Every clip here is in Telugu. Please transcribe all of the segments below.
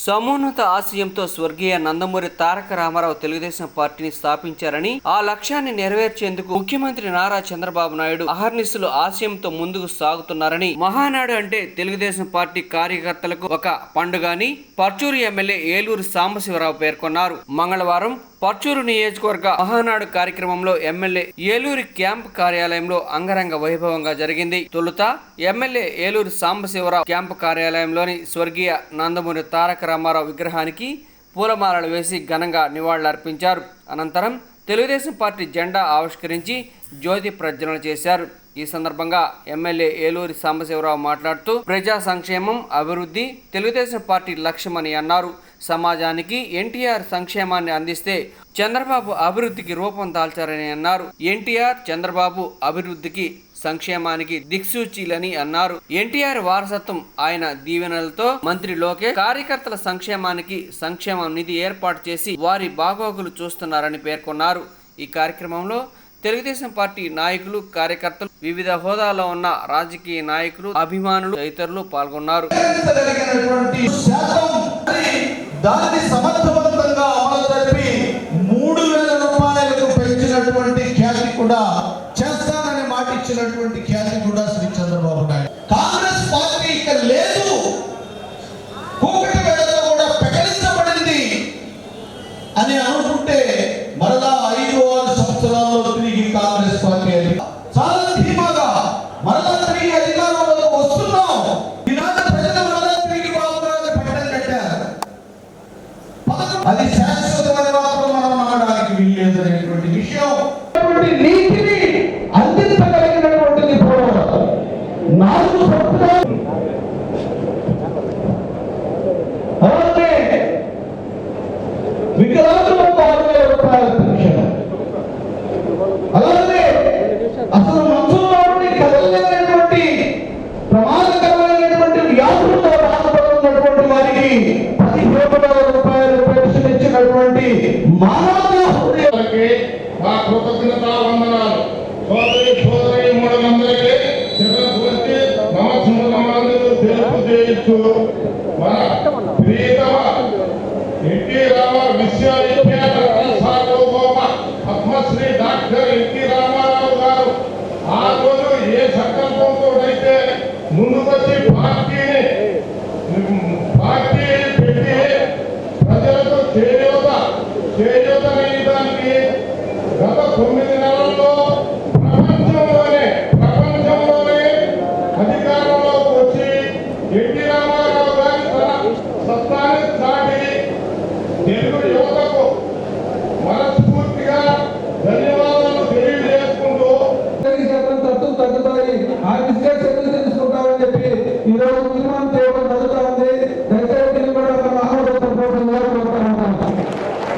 సమున్నత ఆశయంతో స్వర్గీయ నందమూరి తారక రామారావు తెలుగుదేశం పార్టీని స్థాపించారని, ఆ లక్ష్యాన్ని నెరవేర్చేందుకు ముఖ్యమంత్రి నారా చంద్రబాబు నాయుడు అహర్నిశలు ఆశయంతో ముందుకు సాగుతున్నారని, మహానాడు అంటే తెలుగుదేశం పార్టీ కార్యకర్తలకు ఒక పండుగని పర్చూరు ఎమ్మెల్యే ఏలూరు సాంబశివరావు పేర్కొన్నారు. మంగళవారం పర్చూరు నియోజకవర్గ మహానాడు కార్యక్రమంలో ఎమ్మెల్యే ఏలూరు క్యాంప్ కార్యాలయంలో అంగరంగ వైభవంగా జరిగింది. తొలుత ఎమ్మెల్యే ఏలూరు సాంబశివరావు క్యాంపు కార్యాలయంలోని స్వర్గీయ నందమూరి తారక రామారావు విగ్రహానికి పూలమాలలు వేసి ఘనంగా నివాళులర్పించారు. అనంతరం తెలుగుదేశం పార్టీ జెండా ఆవిష్కరించి జ్యోతి ప్రజ్వలన చేశారు. ఈ సందర్భంగా ఎమ్మెల్యే ఏలూరి సాంబశివరావు మాట్లాడుతూ ప్రజా సంక్షేమం, అభివృద్ధి తెలుగుదేశం పార్టీ లక్ష్యమని అన్నారు. సమాజానికి ఎన్టీఆర్ సంక్షేమాన్ని అందిస్తే చంద్రబాబు అభివృద్ధికి రూపం దాల్చారని అన్నారు. ఎన్టీఆర్, చంద్రబాబు అభివృద్ధికి సంక్షేమానికి దిక్సూచీలని అన్నారు. ఎన్టీఆర్ వారసత్వం, ఆయన దీవెనలతో మంత్రి లోకేష్ కార్యకర్తల సంక్షేమానికి సంక్షేమ నిధి ఏర్పాటు చేసి వారి బాగోగులు చూస్తున్నారని పేర్కొన్నారు. ఈ కార్యక్రమంలో తెలుగుదేశం పార్టీ నాయకులు, కార్యకర్తలు, వివిధ హోదాలో ఉన్న రాజకీయ నాయకులు, అభిమానులు తదితరులు పాల్గొన్నారు. దాన్ని సమర్థవంతంగా అమలు జరిపి 3,000 రూపాయలకు పెంచినటువంటి ఖ్యాతి కూడా, చేస్తానని మాట ఇచ్చినటువంటి ఖ్యాతి కూడా శ్రీ చంద్రబాబు నాయుడు. కాంగ్రెస్ పార్టీ ఇక్కడ లేదు, కూకటి వేళలో కూడా పెకలించబడింది అని అనుకుంటే మరలా 5-6 సంవత్సరాల్లో తిరిగి కాంగ్రెస్ పార్టీ చాలా ధీమాగా మరలా తిరిగి అధికారంలోకి వస్తున్నాం. ఈనాడు ప్రజలు మరలా తిరిగి బాగుండాలని పట్టం కట్టారు. అది శాశ్వతమైన మాత్రం మనం అనడానికి వీల్లేదు అనేటువంటి విషయం. నీతిని అందించగలిగినటువంటిది పోరాటం. 4 సంవత్సరాలు అలాగే వికలాంగులకు 6,000 రూపాయల పెన్షన్, అలాగే అసలు మంచులో ఉండి కదలలేనటువంటి ప్రమాదకరమైనటువంటి వ్యాధులతో బాధపడుతున్నటువంటి వారికి 15,000 రూపాయల పెన్షన్ ఇచ్చినటువంటి మానవ హృదయాలకి మా కృతజ్ఞతా వందనాలు. సోదరి మూడలందరికీ చిరస్వతి నమస్సులు తెలుపు చేయొచ్చు. మన ప్రియతమ ఎన్టీ రామారావు విశ్వవిఖ్యాత సార్వభౌమ పద్మశ్రీ డాక్టర్ ఎన్టీ రామారావు గారు ఆ రోజు ఏ సంకల్పంతో అయితే ముందుకొచ్చి పార్టీ పెట్టి ప్రజలకు చేయూతనేదానికి గత 9 నెలల్లో ప్రపంచంలోనే అధికారంలోకి వచ్చి ఎన్టీ రామారావు గారి తన సత్తాన్ని చాటి తెలుగు యువతకు మనస్ఫూర్తిగా ధన్యవాదాలు తెలియజేసుకుంటూ తగ్గుతాయి, ఆ విషయ చర్యలు తెలుసుకుంటామని చెప్పి ఈరోజు తీర్మానం చేయడం జరుగుతూ ఉంది. దయచేసి కూడా మన ఆహ్వానించబోతుందిగా కోరుతా ఉన్నాం.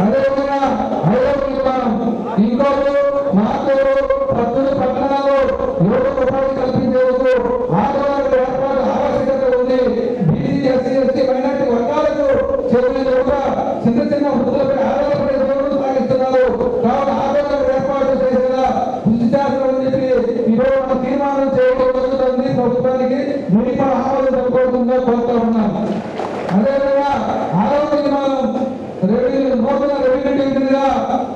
అదేవిధంగా ఇంకోటి మాకు ప్రస్తుత పట్టణాల్లో యువత ఉపాధి కల్పించేందుకు ఆడవాళ్ళ ఏర్పాటు ఆవశ్యకత ఉంది. బీసీ, ఎస్సీ, ఎస్టీ, మైనార్టీ వర్గాలకు చేరువగా చిన్న చిన్న వృద్ధులపై ఆధారపడే జీవనం సాగిస్తున్నారు. కావున ఆడవాళ్ళ ఏర్పాటు చేసేలా కృషి చేస్తామని చెప్పి ఈరోజు మనం తీర్మానం చేయడం జరుగుతుంది. ప్రభుత్వానికి మీరు కూడా ఆహ్వానించబోతుందిగా కోరుతా ఉన్నాం. అదేవిధంగా ఆరోగ్య మనం నూతన రెవెన్యూ డివిజన్గా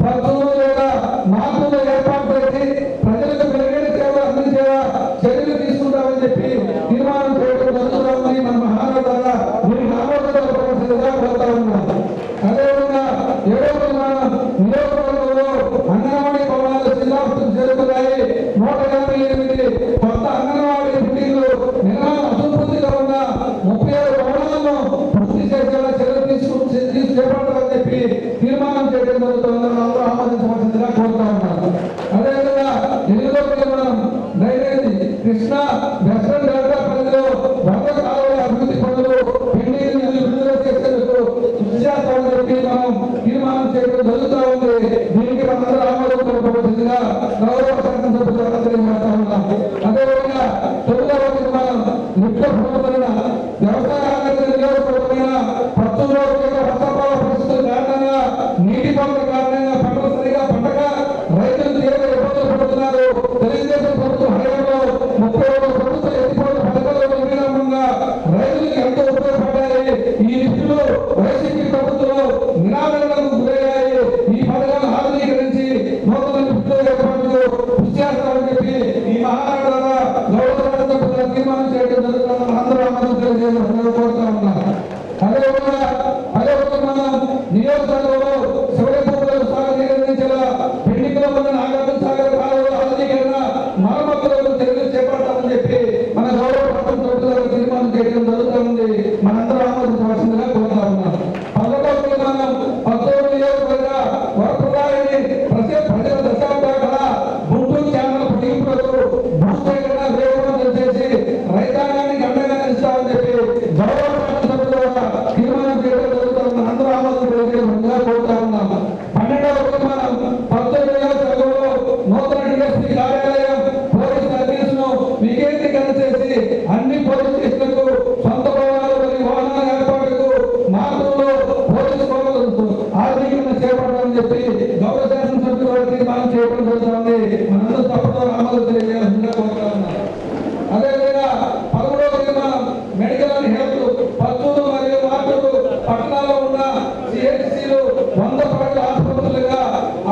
ప్రభుత్వంలో లేదా మార్పులు ఏర్పాటు చేసి ప్రజలకు మెరుగైన సేవలు అందించేలా చర్యలు తీసుకుంటామని చెప్పి తీర్మానం చేయడం జరుగుతుందని మన మహారాజు ద్వారా మీరు ఆమోదించవలసిందిగా కోరుతా ఉన్నాం. అదేవిధంగా 7వ తీర్మానం నియోజకవర్గంలో అంగన్వాడీ భవనాలు శిలాఫలకం జరుగుతున్నాయి. 158 కొత్త అంగన్వాడీ బిల్డింగ్లు నిర్మాణం అసంపూర్తిగా ఉన్న 37 భవనాలను పూర్తి చేసేలా చర్యలు చేపట్టాలని చెప్పి తీర్మానం చేయడం జరుగుతుందని అందరూ ఆమోదించారు. వైసీపీ ప్రభుత్వంలో నిరాదరణకు గురయ్యాయి. ఈ పథకాలను ఆధునీకరించి నూతన విద్యుత్ ఏర్పాటుకు కృషి చేస్తామని చెప్పి ఈ మహానాడు ద్వారా గౌరవ తీర్మానం చేయడం జరుగుతుందని అందరూ ఆమోదం తెలియజేయాలని కోరుతా ఉన్నారు. అదేవిధంగా మనం నియోజకవర్గంలో శివరి భూములను సాగరీకరించేలా పెండింగ్లో ఉన్న నాగార్జున సాగర్ కాలువ ఆధునీకరణ మరమ్మతులకు చర్యలు చేపడతామని చెప్పి మన గౌరవ ప్రభుత్వం తీర్మానం చేయడం జరుగుతుంది. మనందరూ ఆమోదించవలసిందిగా కోరుతా ఉన్నాం. 11వ తీర్మానం 19 నియోజకవర్గ వరప్రదాయాన్ని ప్రజల దశాబ్దాల కళ గుంటూరు ఛానల్ పొడిగింపులకు భూసేకరణ వేగవంతం చేసి రైతాంగానికి అండగా నిలుస్తామని చెప్పి గౌరవ తీర్మానం చేయడం జరుగుతుంది. అందరూ ఆమోదం తెలియజేయడంగా కోరుతా ఉన్నాము. 12వ తీర్మానం 19 నియోజకవర్గంలో నూతన డిఎస్పీ కార్యాలయం పోలీస్ సర్వీసును వికేంద్రీకరణ చేసి అన్ని పోలీస్ స్టేషన్లకు సొంత భవనాలు మరియు వాహనాల ఏర్పాటుకు మార్పుల్లో పోలీసు కోవలను ఆధునీకరణ చేపట్టాలని చెప్పి గౌరవ శాసనసభ్యులు తీర్మానం చేయడం జరుగుతుంది. మనందరూ తప్పతో ఆమోదం తెలియజేయాల్సిందిగా కోరుతా ఉన్నాం. అదేవిధంగా 13వ తీర్మానం మెడికల్ అండ్ హెల్త్ పచ్చూరు మరియు మార్పులు పట్టణాల్లో ఉన్న సిహెచ్సిలు 100 పడకల ఆసుపత్రులుగా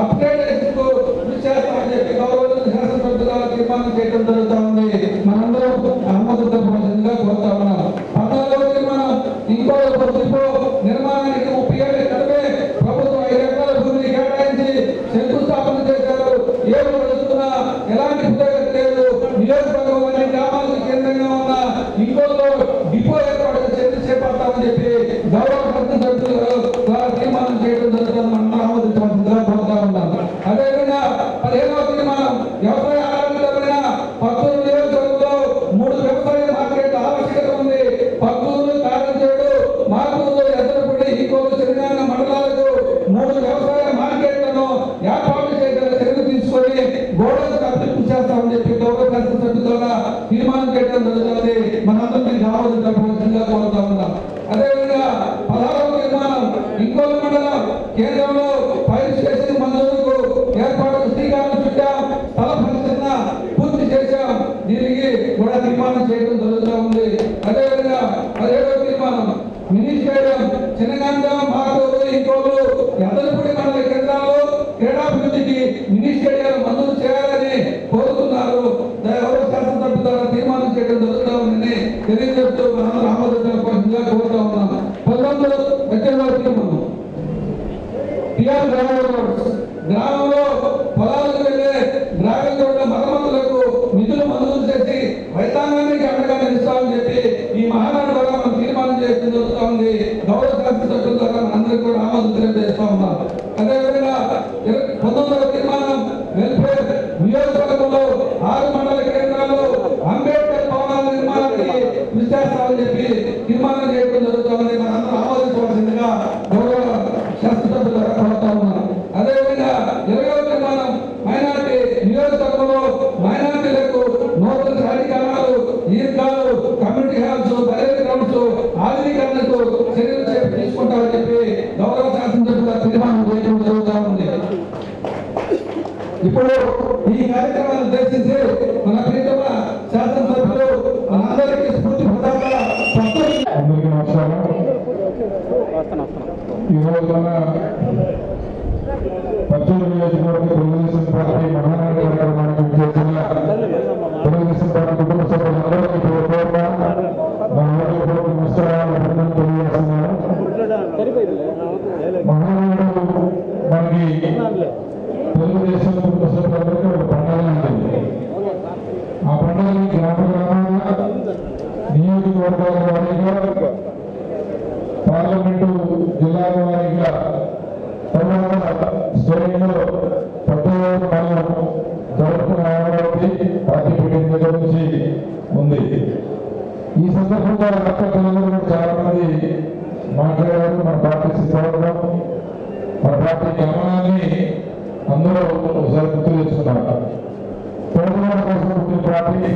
అప్గ్రేడేషన్ కు కృషి చేస్తామని చెప్పి గౌరవ శాసనసభ్యులు తీర్మానం చేయడం జరుగుతుంది. మనందరూ ఆమోదం తెలపాల్సిందిగా కోరుతా ఉన్నాం. 14వ తీర్మానం ఇంకో డిపో నిర్మాణానికి 30 ఏళ్ల క్రితమే ప్రభుత్వం 5 ఎకరాల భూమిని కేటాయించి శంకుస్థాపన చేశారు. ఏడు నడుస్తున్నా ఎలాంటి పురోగతి లేదు. నియోజకవర్గంలోని గ్రామాలకు కేంద్రంగా ఉన్న ఇంకోలో డిపో ఏర్పాటు చర్యలు చేపడతామని చెప్పి గౌరవ శాసనసభ్యులు తీర్మానం చేయడం జరుగుతుంది. మనం ఆమోదించవలసిందిగా కోరుతా ఉన్నాం. అదేవిధంగా 15వ తీర్మానం వ్యవసాయ ఆధారితమైన పత్తూరు నియోజకవర్గంలో 3 వ్యవసాయ మార్కెట్ ఆవశ్యకత ఉంది. పత్తూరు, కారంచేడు, మార్పూరు, ఎద్దరపూడి, ఇంకోలు, చిరునాన్న మండలాలకు 3 వ్యవసాయ మార్కెట్లను ఏర్పాటు చేసేలా చర్యలు తీసుకొని గోడలకు అభివృద్ధి చేస్తామని చెప్పి గౌరవ శాసనసభ్యుల ద్వారా తీర్మానం చేయడం జరుగుతుంది. మనందరం దీనికి ఆమోదం తెలపాల్సిందిగా కోరుతా ఉన్నాం. అదేవిధంగా 16వ తీర్మానం ఇంకోలు మండలం కేంద్రంలో ఫైర్ స్టేషన్ మంజూరుకు ఏర్పాటుకు శ్రీకారం చుట్టాం. స్థల పరిశీలన పూర్తి చేశాం. దీనికి కూడా తీర్మానం చేయడం జరుగుతూ ఉంది. అదేవిధంగా 17వ తీర్మానం మినీ స్టేడియం చిన్నగంజం, మార్పూరు, ఇంకోలు, ఎద్దరపూడి మండల కేంద్రాల్లో క్రీడాభివృద్ధికి మినీ స్టేడియాలు మంజూరు చేయాలని కోరుతున్నారు. గౌరవ శాసనసభ్యుల ద్వారా తీర్మానం చేయడం జరుగుతూ ఉందని తెలియజేస్తూ మనందరూ ఆమోదం తెలపాల్సిందిగా కోరుతా ఉన్నాం. 18వ తీర్మానం టిఆర్ గ్రామంలో పొలాలకు వెళ్లే గ్రావెల్ రోడ్ల మరమ్మతులకు నిధులు మంజూరు చేసి రైతాంగానికి అండగా నిలుస్తామని చెప్పి ఈ మహానాడు ద్వారా మనం తీర్మానం చేయడం జరుగుతూ ఉంది. గౌరవ శాసనసభ్యుల ద్వారా మనందరికీ కూడా ఆమోదం తెలియజేస్తా ఉన్నాం. అదేవిధంగా 19వ తీర్మానం వెల్ఫేర్ నియోజకవర్గంలో 6 మండల కేంద్రాల్లో అంబేద్కర్ భవనాల నిర్మాణానికి కృషి చేస్తామని చెప్పి తీర్మానం చేయడం జరుగుతుంది. మనందరూ ఆమోదించవలసిందిగా గౌరవ శాసనసభ్యుల ద్వారా కోరుతా ఉన్నాం. అదేవిధంగా 20వ తీర్మానం మైనార్టీ నియోజకవర్గంలో మైనార్టీలకు నూతన శారీకరణాలు, ఈద్గాలు, కమ్యూనిటీ హాల్స్, బైరల్ గ్రౌండ్స్ ఆధునీకరణకు చర్యలు తీసుకుంటామని చెప్పి గౌరవ శాసనసభ్యుల తీర్మానం చేయడం జరుగుతూ ఉంది. ఇప్పుడు ఈ కార్యక్రమాన్ని ఉద్దేశించి మన ప్రియతమ శాసనసభ్యులు మనందరికీ స్ఫూర్తి ప్రదాతగా అందరికీ నమస్కారం. ఈరోజు మన పచ్చూరు నియోజకవర్గ తెలుగుదేశం పార్టీ మహానాడు కార్యక్రమానికి చేసిన తెలుగుదేశం పార్టీ కుటుంబ సభ్యులందరికీ నమస్కారాలు తెలియజేస్తున్నారు. మహానాడు మనకి తెలుగుదేశం కుటుంబ సభ్యులందరికీ ఒక పండుగ ఉంటుంది. ఆ పండుగని గ్రామ గ్రామంగా నియోజకవర్గాల వారీగా పార్లమెంటు జిల్లాల వారీగా తర్వాత స్టేడియంలో పెద్దవారు మనం జరుపుకున్న అమరావతి పార్టీ మీటింగ్ దగ్గర నుంచి ఉంది. ఈ సందర్భంగా రాష్ట్ర ప్రజలు చాలా మంది మాట్లాడారు. మన పార్టీ సిద్ధపడడం, మన పార్టీ గమనాన్ని అందరూ ఒకసారి గుర్తు తెచ్చుకున్నారు. పేదవాళ్ళ కోసం పుట్టిన పార్టీ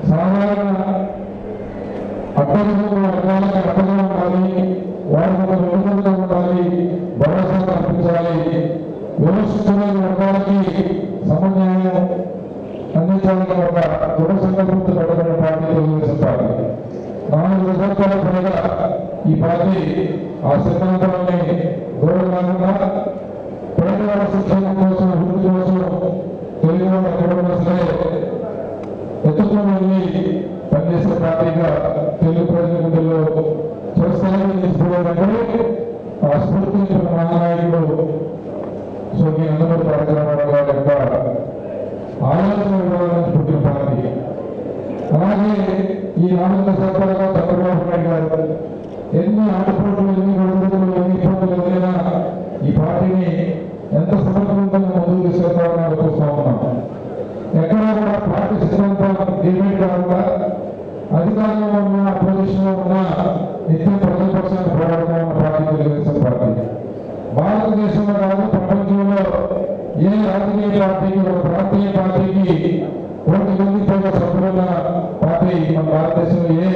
సాధారణ అక్కడికి వర్గాలకు అక్కడే ఉండాలి, వారికి ఒక విలువగా ఉండాలి, భరోసా కల్పించాలి, విమర్శించిన వర్గాలకి సమన్వయం అందించాలని ఒక దృఢ సంకల్పంతో పెట్టబడిన పార్టీ తెలుగుదేశం పార్టీ. 4 దశాబ్దాల పైగా ఈ పార్టీ ఆ సిద్ధాంతాన్ని గౌరవంగా పేదవాళ్ళ శిక్షణ కోసం అభివృద్ధి కోసం తెలుగు వాళ్ళు ఎక్కడున్నా సరే ఎత్తుకొని వెళ్ళి పనిచేసే పార్టీగా తెలుగు ప్రజల గుండెల్లో చిరస్థాయిగా నిలిచిపోయారంటే ఆ స్ఫూర్తించిన మహానాయకుడు స్వర్గీయ నందమూరి తారక రామారావు గారి యొక్క ఆలోచన విధానాన్ని పుట్టిన పార్టీ. అలాగే ఈ 4 దశాబ్దాలుగా చంద్రబాబు నాయుడు గారు ఎన్ని ఆటపోట్లు, ఎన్ని గొడవలు, ఎన్ని ఇబ్బందులు ఎదురైనా ఈ పార్టీని ఎంత సమర్థవంతంగా ముందుకు తీసుకెళ్తామని చూస్తా ఉన్నాం. ఎక్కడా కూడా పార్టీ సిద్ధాంతం డిబేట్ కాకుండా అధికారంలో ఉన్న అపోజిషన్లో ఉన్న నిత్యం ప్రజల పక్షాన్ని పోరాడుతూ ఉన్న పార్టీ తెలుగుదేశం పార్టీ. భారతదేశంలో కాదు ప్రపంచంలో ఏ రాజకీయ పార్టీకి, ఒక ప్రాంతీయ పార్టీకి 1 మంది పైగా సభ్యులున్న పార్టీ మన భారతదేశంలో ఏ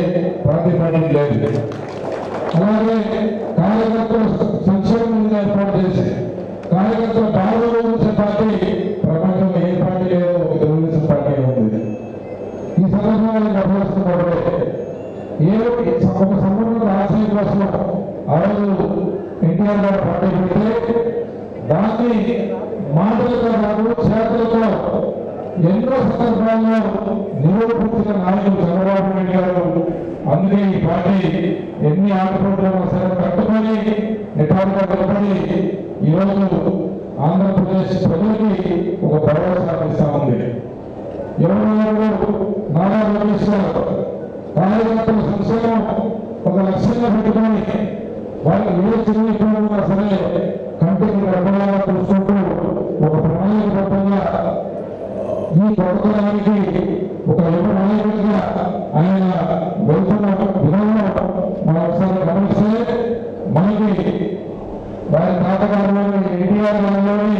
ప్రాంతీయ పార్టీకి లేదు. అలాగే కార్యకర్తల సంక్షేమం మీద ఏర్పాటు చేసి కార్యకర్తల బాధలు ఉంచే పార్టీ ప్రపంచంలో ఏ పార్టీ లేదో ఒక తెలుగుదేశం పార్టీ ఉంది. ఈ సందర్భంగా గమనిస్తున్నప్పుడే ఒక సంబంధిత ఆశయ కోసం ఆ రోజు ఎన్టీఆర్ గారు పార్టీ పెడితే దాన్ని మాటలతో కాదు చేతులతో ఎన్నో సందర్భాల్లో నిరూపించిన నాయకులు చంద్రబాబు నాయుడు గారు. అందుకే ఈ పార్టీ ఎన్ని ఆటపోట్లను సరే కట్టుకొని నిటారుగా నిలబడి ఈరోజు ఆంధ్రప్రదేశ్ ప్రజలకి ఒక భరోసా ఇస్తా ఉంది. 24 నారా లోకేష్ కార్యకర్తల సంక్షేమం ఒక లక్ష్యంగా పెట్టుకొని వాళ్ళకి ఏ చిన్న ఇబ్బంది ఉన్నా సరే కంటికి గర్భంగా చూసుకుంటూ ఒక ప్రణాళికబద్ధంగా ఈ ప్రభుత్వానికి ఒక యువ నాయకుడిగా ఆయన వెళ్తున్న విధానం మనం ఒకసారి గమనిస్తే మనకి వారి తాతగారిలోని ఎన్టీఆర్ గారిలోని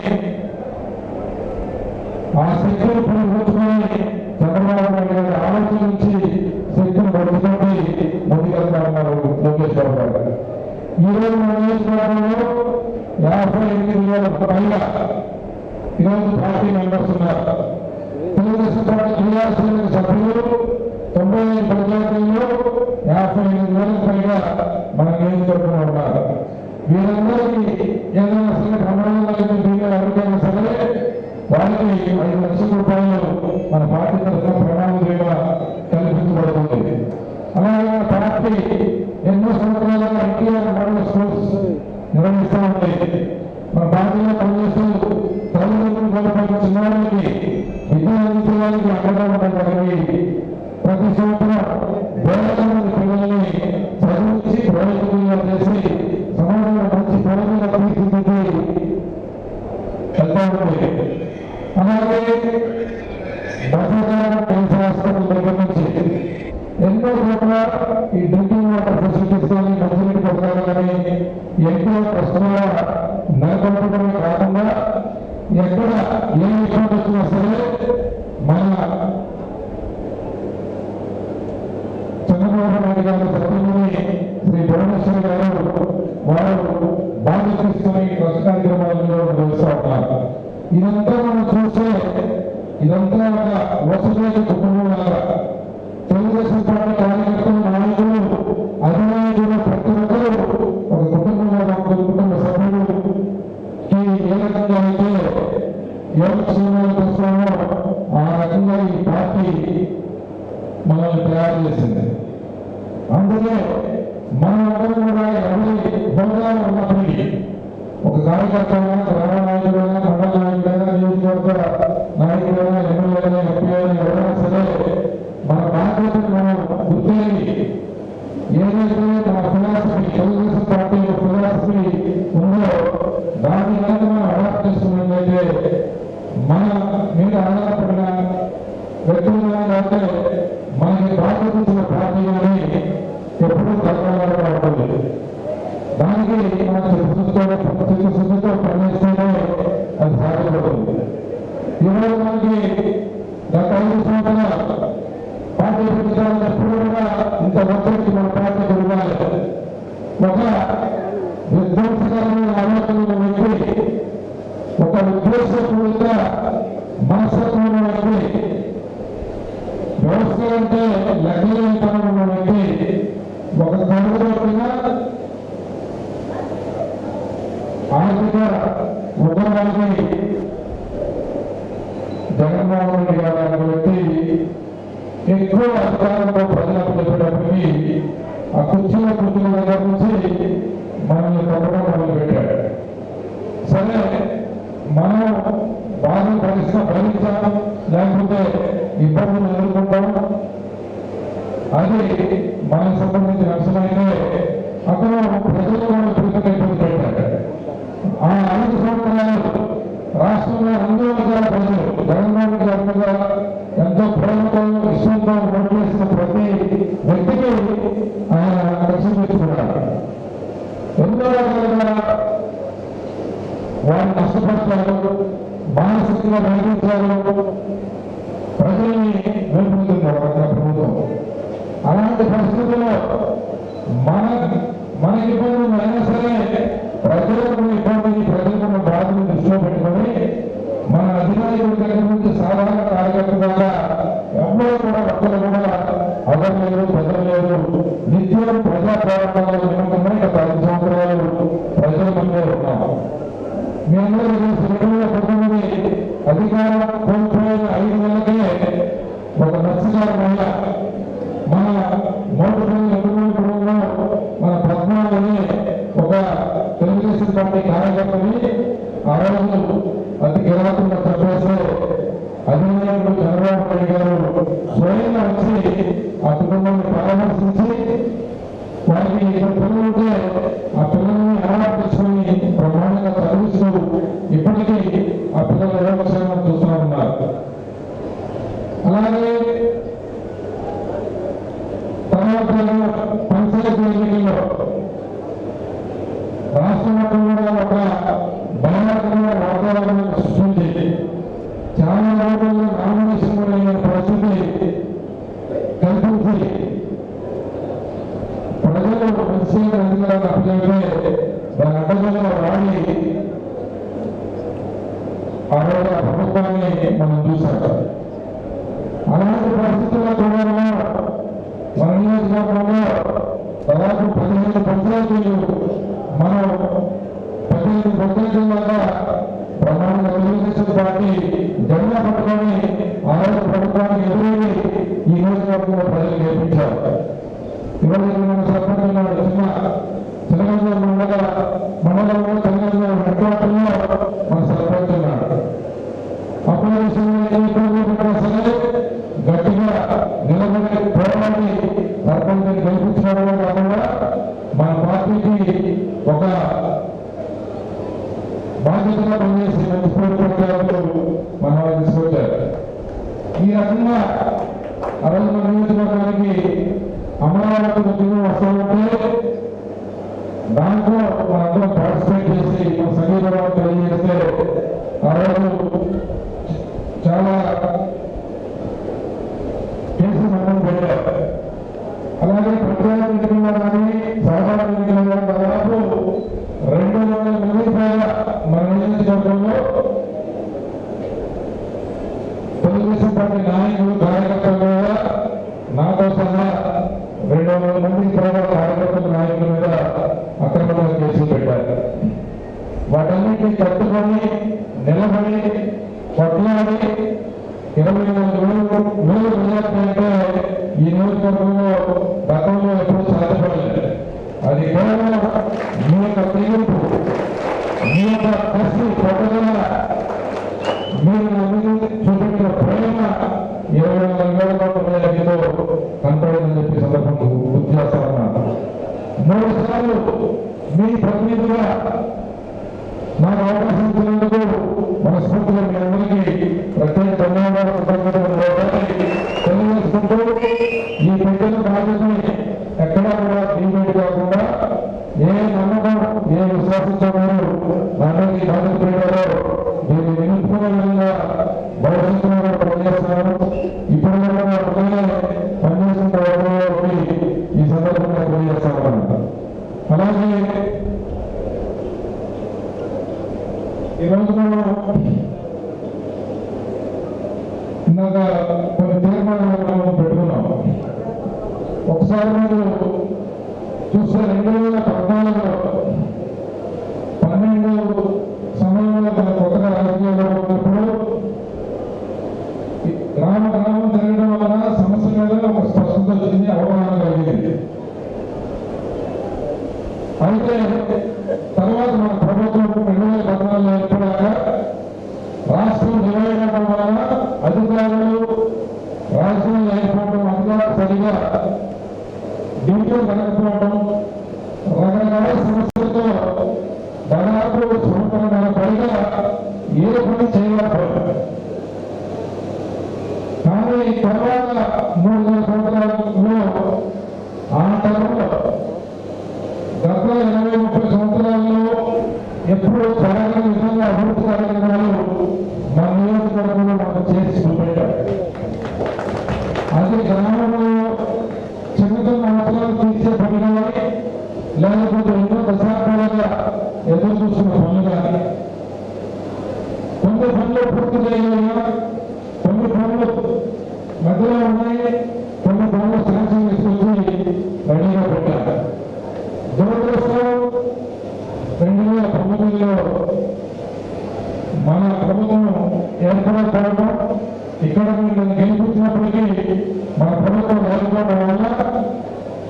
ఆ శక్తిని పునరుద్ధరించుకొని చంద్రబాబు నాయుడు గారి ఆలోచన నుంచి శక్తిని పడుతుంటే ముందుకెళ్తా ఉన్నారు లోకేష్ బాబు గారు. ఈరోజు మన నియోజకవర్గంలో 58,000 పైగా ఈరోజు పార్టీ మెంబర్స్ ఉన్నారు. తెలుగుదేశం పార్టీ క్రియాశీలక సభ్యులు 95 పంచాయతీల్లో 58,000 పైగా మన నియోజకవర్గంలో ఉన్నారు. వీరందరికీ ఏదైనా సరే ప్రమాణాలు ఎవరికైనా సరే వారికి 5 లక్షల రూపాయలు మన పార్టీ తరఫున ప్రమాణ బీమా కల్పించబడుతుంది. అలాగే పార్టీ ఎన్నో సంవత్సరాలుగా ఎన్టీఆర్ మోడల్ స్కూల్స్ నిర్వహిస్తూ ఉంది. మన పార్టీలో పనిచేస్తూ తల్లిదండ్రులు కోల్పోయిన చిన్నారులకి విద్య అందించడానికి అండగా ఉండడానికి ప్రతి సంవత్సరం వేల మంది పిల్లల్ని చదివించి ప్రయోజనంగా చేసి సమాజంలో మంచి పనులుగా తీర్చిదిద్ది వెళ్తా ఉంది. అలాగే హాస్పిటల్ దగ్గర నుంచి ఎన్నో చోట్ల ఈ డ్రింకింగ్ వాటర్ ఫెసిలిటీస్ కానీ మంచినీటి పథకాలు కానీ ఎంతో కష్టంగా నెలకొల్పడమే కాకుండా ఎక్కడ ఏ ఇబ్బంది వచ్చినా సరే మన చంద్రబాబు నాయుడు గారి సభ్యులని శ్రీ భువనేశ్వర్ గారు వారు బాధ్యత తీసుకుని ట్రస్ట్ కార్యక్రమాలను నిర్వహిస్తూ ఉన్నారు. ఇదంతా మనం చూస్తే ఇదంతా ఒక వసుదైన కుటుంబం లాగా తెలుగుదేశం పార్టీ కార్యకర్తలు, నాయకులు, అధినాయకులు ప్రతి ఒక్కరూ ఒక కుటుంబంలో కుటుంబ సభ్యులకి ఏ రకంగా అయితే యోగక్షేమాలు కోసమో ఆ రకంగా ఈ పార్టీ మనల్ని తయారు చేసింది. అందుకే మనమందరం కూడా ఎవరి హోదాలో ఉన్నప్పటికీ ఒక కార్యకర్త గ్రామ నాయకుడైనా, మండల నాయకుడైనా, నియోజకవర్గ నాయకుడైనా, ఎమ్మెల్యేనా, ఎంపీ అయినా ఎవరైనా సరే మన బాధ్యతను మనం గుర్తించి ఏదైతే మన ఫిలాసఫీ తెలుగుదేశం పార్టీ ఫిలాసఫీ ఉందో దాన్ని కనుక మనం అడాప్ట్ చేసుకున్నట్లయితే మన మీద ఆధారపడిన వ్యక్తులుగా అయితే మనకి బాధ్యత ఇచ్చిన పార్టీ కానీ ఎప్పుడూ తగ్గకుండా ఉంటుంది. దానికి మనం చిత్తశుద్ధితో పనిచేస్తేనే అది సాధ్యపడుతుంది. ఈరోజు మనకి గత 5 సంవత్సరాలు పార్టీ పెట్టాలని ఎప్పుడు కూడా ఇంత ఒత్తిడికి మన పార్టీ జరగాలి. ఒక విధ్వంసకరమైన ఆలోచన వ్యక్తి, ఒక ఉద్దేశపూరిత మనస్తత్వం ఉన్న వ్యక్తి, వ్యవస్థ అంటే లగ్నీకరణ ఉన్న వ్యక్తి ఒక కడుగులో ఆర్థిక ఉద్యమానికి జగన్మోహన్ రెడ్డి గారు అనే వ్యక్తి ఎక్కువ అధికారంలో ప్రజలకు చెప్పేటప్పటికీ ఆ కుర్చీల దగ్గర నుంచి మనల్ని కొట్టడం మొదలుపెట్టాడు. సరే, మనం బాధలు భరించాం, లేకపోతే ఇబ్బందులు ఎదుర్కొంటాం, అది మనకు సంబంధించిన అంశమైతే అతను ప్రజలు ఇబ్బంది పెట్టాడు. ఆ 5 సంవత్సరాలు రాష్ట్రంలో 2 వర్గాల ప్రజలు జగన్మోహన్ గారి మీద ఎంతో ప్రేమతో ఇష్టంతో ఓటు వేసిన ప్రతి వ్యక్తికి ఆయన లక్ష్యం తెచ్చుకున్నాడు. ఎన్నో రకాలుగా వారిని నష్టపరిచారు, మానసికంగా వేధించారు, ప్రజల్ని వేడుకుంటున్నారు ప్రభుత్వం. అలాంటి పరిస్థితుల్లో మనకి ఇబ్బందులు అయినా సరే ప్రజలకు ఇబ్బందిని, ప్రజలకు బాధను దృష్టిలో పెట్టుకొని మన అధికారుల దగ్గర నుంచి సాధారణ కార్యకర్త ద్వారా ఎవరో కూడా ఒక్కరు కూడా అవ్వలేరు, ప్రజలు నిత్యం ప్రజా పోరాటాలు నిమిత్తమై గత 5 సంవత్సరాలు ప్రజల ముందే ఉన్నాం. మీ అందరూ 2019 అధికారం కోల్పోయిన 5 నెలలకే ఒక నర్సుగారు మహిళ మన మోటులో మన పద్మాలని ఒక తెలుగుదేశం పార్టీ కార్యకర్తని ఆ రోజు అతి కిరాతంగా చంపేస్తే అధినాయకుడు చంద్రబాబు నాయుడు గారు స్వయంగా వచ్చి ఆ కుటుంబాన్ని పరామర్శించి వారికి 2 పిల్లలు ఉంటే ఆ పిల్లల్ని అలవాటు తెచ్చుకొని ప్రమాణంగా చదివిస్తూ ఇప్పటికీ ఆ పిల్లల యోగక్షేమం చూస్తూ ఉన్నారు. అలాగే తర్వాత పంచాయతీ ఎన్నికల్లో రాష్ట్ర మొత్తంలో ఒక బలవంతమైన వాతావరణాన్ని సృష్టించి చాలా రోజుల్లో నామినేషన్ అయిన పరిస్థితి కల్పించి ప్రజలు ప్రత్యేక అధికారాలు అప్పచెప్తే దాని అడ్డగా వాడి ఆ రోజు ఆ ప్రభుత్వాన్ని మనం చూసాం. అలాంటి పరిస్థితుల్లో కూడా మన నియోజకవర్గంలో దాదాపు 15 పంచాయతీలు మనం 15 పంచాయతీల వల్ల ప్రమాణ తెలుగుదేశం పార్టీ జెండా పట్టుకొని ఆ రోజు ప్రభుత్వానికి ఎదురై ఈ నియోజకవర్గంలో ప్రజలు గెలిపించారు. ఈరోజు మన సర్పంచ్ చిన్నగంజ మండలంలో చిన్నగంజ హెడ్ క్వార్టర్లో మన సర్పంచ్ ఉన్నాడు. అప్పుడు సరే గట్టిగా నిలబడి పోరాడి సర్పంచ్ని గెలిపించడం కాకుండా మన పార్టీకి ఒక బాధ్యతగా పనిచేసి మున్సిపల్ మన వాళ్ళు తీసుకొచ్చారు. ఈ రకంగా ఆ రోజు మన నియోజకవర్గానికి అమరావతి ఉద్యోగం వస్తామంటే దాంట్లో మనందరం పార్టిసిపేట్ చేసి మన సంగీతం తెలియజేస్తే ఆ రోజు చాలా కేసులు మనం పెట్టారు. అలాగే పంచాయతీ ఎన్నికల్లో కానీ సాధారణ ఎన్నికల్లో కానీ దాదాపు 200 మంది పైగా మన నియోజకవర్గంలో తెలుగుదేశం పార్టీ నాయకులు కార్యకర్తలు కూడా నాతో సహా 200 మంది పైగా కార్యకర్తల నాయకుల మీద అక్రమంగా కేసులు పెట్టారు. వాటన్నిటిని కట్టుకొని నిలబడి కొట్లాడి 24,000 మెజార్టీ అంటే ఈ నియోజకవర్గంలో గతంలో ఎప్పుడూ సాధ్యపడలేదు. అది కేవలం మీ యొక్క తెగింపు, మీ యొక్క కసి పట్టుదల, మీరు చూపించిన ప్రేమ 24,000 మెజార్టీతో కనపడిందని చెప్పి సందర్భంగా గుర్తు చేస్తా ఉన్నాను. 3 సార్లు మీ ప్రతినిధిగా నాకు అవకాశం ఇచ్చినందుకు మనస్ఫూర్తిగా మీ అందరికీ ప్రత్యేక ధన్యవాదాలు తెలియజేసుకుంటూ ఈ పెట్టిన బాధ్యతని ఎక్కడా కూడా డిబేట్ కాకుండా ఏ నమ్మకం, ఏ విశ్వాసించారు అందరికీ బాధ్యత పెట్టారో దీన్ని నిలుపుకునే విధంగా భవిష్యత్తులో కూడా పనిచేస్తున్నారు. ఇప్పుడు కూడా పనిచేసిన ఈ సందర్భంగా తెలియజేస్తా ఉన్నాను. అలాగే ఈరోజు ఇందాక కొన్ని తీర్మానాలు పెట్టుకున్నాం. ఒకసారి మీరు చూస్తే 2014లో 12 ఎప్పుడు జరగని విధంగా అభివృద్ధి కార్యక్రమాలు మన నియోజకవర్గంలో మనం చేసి చూపెట్టాం. అది గ్రామంలో చిన్న చిన్న అవసరాలు తీర్చే పని కానీ లేకపోతే ఎన్నో దశాబ్దాలుగా ఎదురు చూస్తున్న పనులు కానీ కొన్ని పనులు పూర్తి చేయలేదా, కొన్ని పనులు మధ్యలో ఉన్నాయి, కొన్ని పనులు శాంక్షన్ తీసుకొచ్చి రెడీగా పెట్టారు. దురదృష్టం 2009లో మన ప్రభుత్వం ఏర్పడకపోవడం, ఇక్కడ మీరు గెలిపించినప్పటికీ మన ప్రభుత్వం లేకపోవడం వల్ల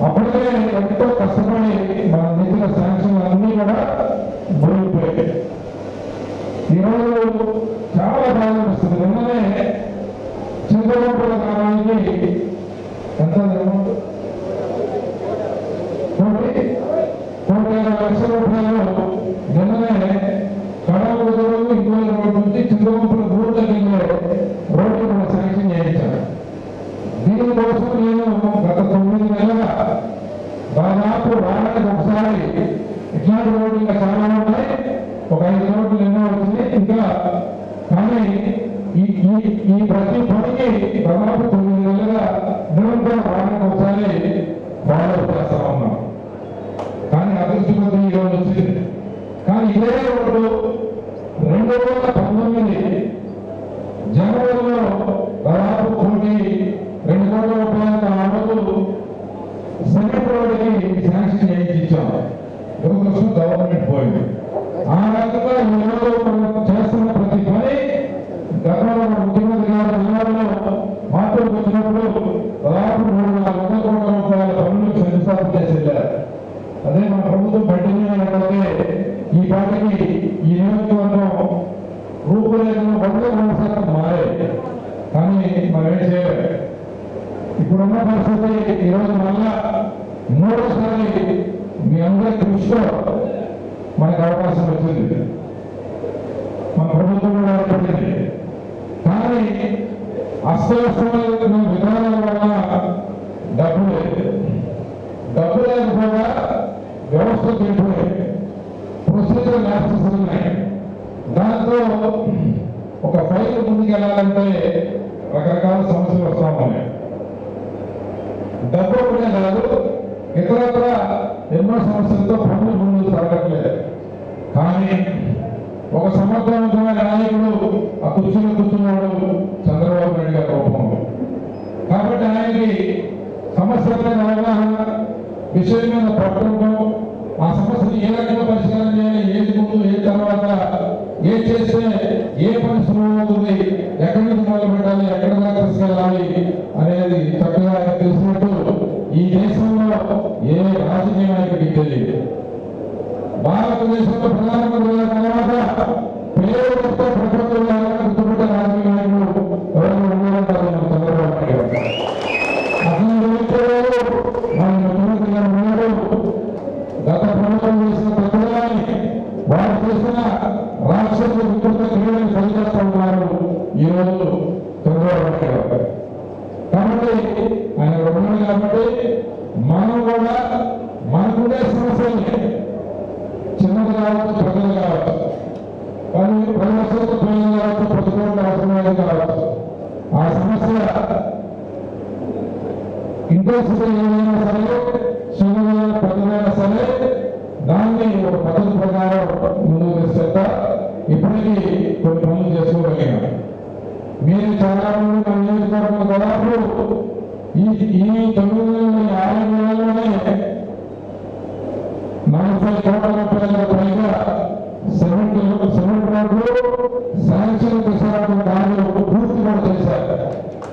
అప్పటికే ఎంతో కష్టపడి మన నిధుల శాంక్షన్ అన్నీ కూడా మునిగిపోయాయి. ఈరోజు చాలా బాగా అనిపిస్తుంది. నిన్ననే చింతలపూడి గ్రామానికి ఎంత ₹1,50,00,000 నిన్ననే కడవ ఇంకో రోడ్డు నుంచి చింతలపూడి ఊర్లోకి రోడ్డు కూడా శాంక్షన్ చేయించాను. దీనికోసం నేను గత 9 నెలలుగా దాదాపు వారానికి ఒకసారి ఇట్లాంటి రోడ్లు ఇంకా చాలా ఉన్నాయి, ఒక 5 రోడ్లు ఎన్నో వచ్చింది ఇంకా. కానీ ఈ ప్రతి పనికి దాదాపు 9 నెలలుగా నిరంతరం వారానికి ఒకసారి ఫాలో చేస్తా ఉన్నాం. కానీ అదృష్టి కొద్ది ఈరోజు వచ్చింది. కానీ ఇదే రోడ్డు 2019 జనవరిలో దాదాపు ₹1,02,00,000 సెకండ్ రోడ్డుకి శాంక్షన్ చేయించి ఇచ్చాం. దురదృష్టం గవర్నమెంట్ పోయింది. ఆ రకంగా ఈరోజు మనం చేస్తున్న ప్రతి పని గతంలో ముఖ్యమంత్రి గారు జిల్లాలో మార్పులకు వచ్చినప్పుడు దాదాపు ₹3,00,000 పనులు శంకుస్థాపన చేసి వెళ్ళారు. అదే మన ప్రభుత్వం పట్టించే ఈ పాటికి ఈ నియోజకవర్గం రూపురేఖలు 100% మారాయి. కానీ మనం ఏం చేయలేదు. ఇప్పుడున్న పరిస్థితి ఈరోజు మళ్ళా 3వసారి మీ అందరి దృష్టిలో మనకు అవకాశం వచ్చింది, మన ప్రభుత్వం కూడా ఏర్పడింది. కానీ అస్తవ్యస్తమైన విధానాల వల్ల డబ్బు లేకపోగా వ్యవస్థ తిరిగిపోయి ప్రొసీజర్ ల్యాప్సెస్ ఉన్నాయి. దాంతో ఒక ఫైల్ ముందుకు వెళ్ళాలంటే రకరకాల సమస్యలు వస్తా ఉన్నాయి. డబ్బు ఒకటే కాదు, ఇతరత్ర ఎన్నో సమస్యలతో పనులు ముందుకు సాగట్లేదు. కానీ ఒక సమర్థవంతమైన నాయకుడు ఆ కుర్చీలో కూర్చున్నాడు చంద్రబాబు నాయుడు గారి రూపంలో. కాబట్టి ఆయనకి సమస్యలపై అవగాహన, విషయం మీద పట్టడంతో ఆ సమస్యను ఏ రకంగా పరిష్కారం చేయాలి, ఏది ముందు ఏ తర్వాత ఏ చేస్తే ఏ పని సులభమవుతుంది, ఎక్కడి నుంచి మొదలు పెట్టాలి, ఎక్కడ దాకా తీసుకెళ్ళాలి అనేది చక్కగా తెలిసినట్టు ఈ దేశంలో ఏ రాజకీయ నాయకుడికి తెలియదు. భారతదేశంలో ప్రధానమంత్రి తర్వాత పేరుతో ప్రపంచంలో గుర్తుపెట్టే రాజకీయ నాయకుడు ఎవరైనా ఉన్నారంటారు చంద్రబాబు నాయుడు గారు. అతను మన ముఖ్యమంత్రి గారు ఉన్నారు. గత ప్రభుత్వం చేసిన తప్పులని, వారు చేసిన రాక్షస వికృత క్రియలను సరిచేస్తా ఉన్నారు ఈరోజు చంద్రబాబు నాయుడు గారు. కాబట్టి ఆయన ఉన్నాడు. కాబట్టి మనం కూడా మనకుండే సమస్యల్ని చిన్నది కావచ్చు, పెద్దది కావచ్చు, 10 లక్షలతో పిల్లలు కావచ్చు, 10 కోట్ల అవసరమైనది కావచ్చు, ఆ సమస్య ఇంటెన్సిటీ ఏదైనా సరే, చిన్నదైనా పెద్దదైనా సరే దాన్ని ఒక పద్ధతి ప్రకారం ముందుకు తీసుకెళ్తా ఇప్పటికీ కొన్ని పనులు చేసుకోగలిగాం. మీరు చాలా మంది మన నియోజకవర్గం దాదాపు ఈ 9 నెలలోనే ₹40 కోట్ల పైగా సిమెంట్ రోడ్లు శాంక్షన్ చేసిన దానిలో పూర్తి కూడా చేశారు.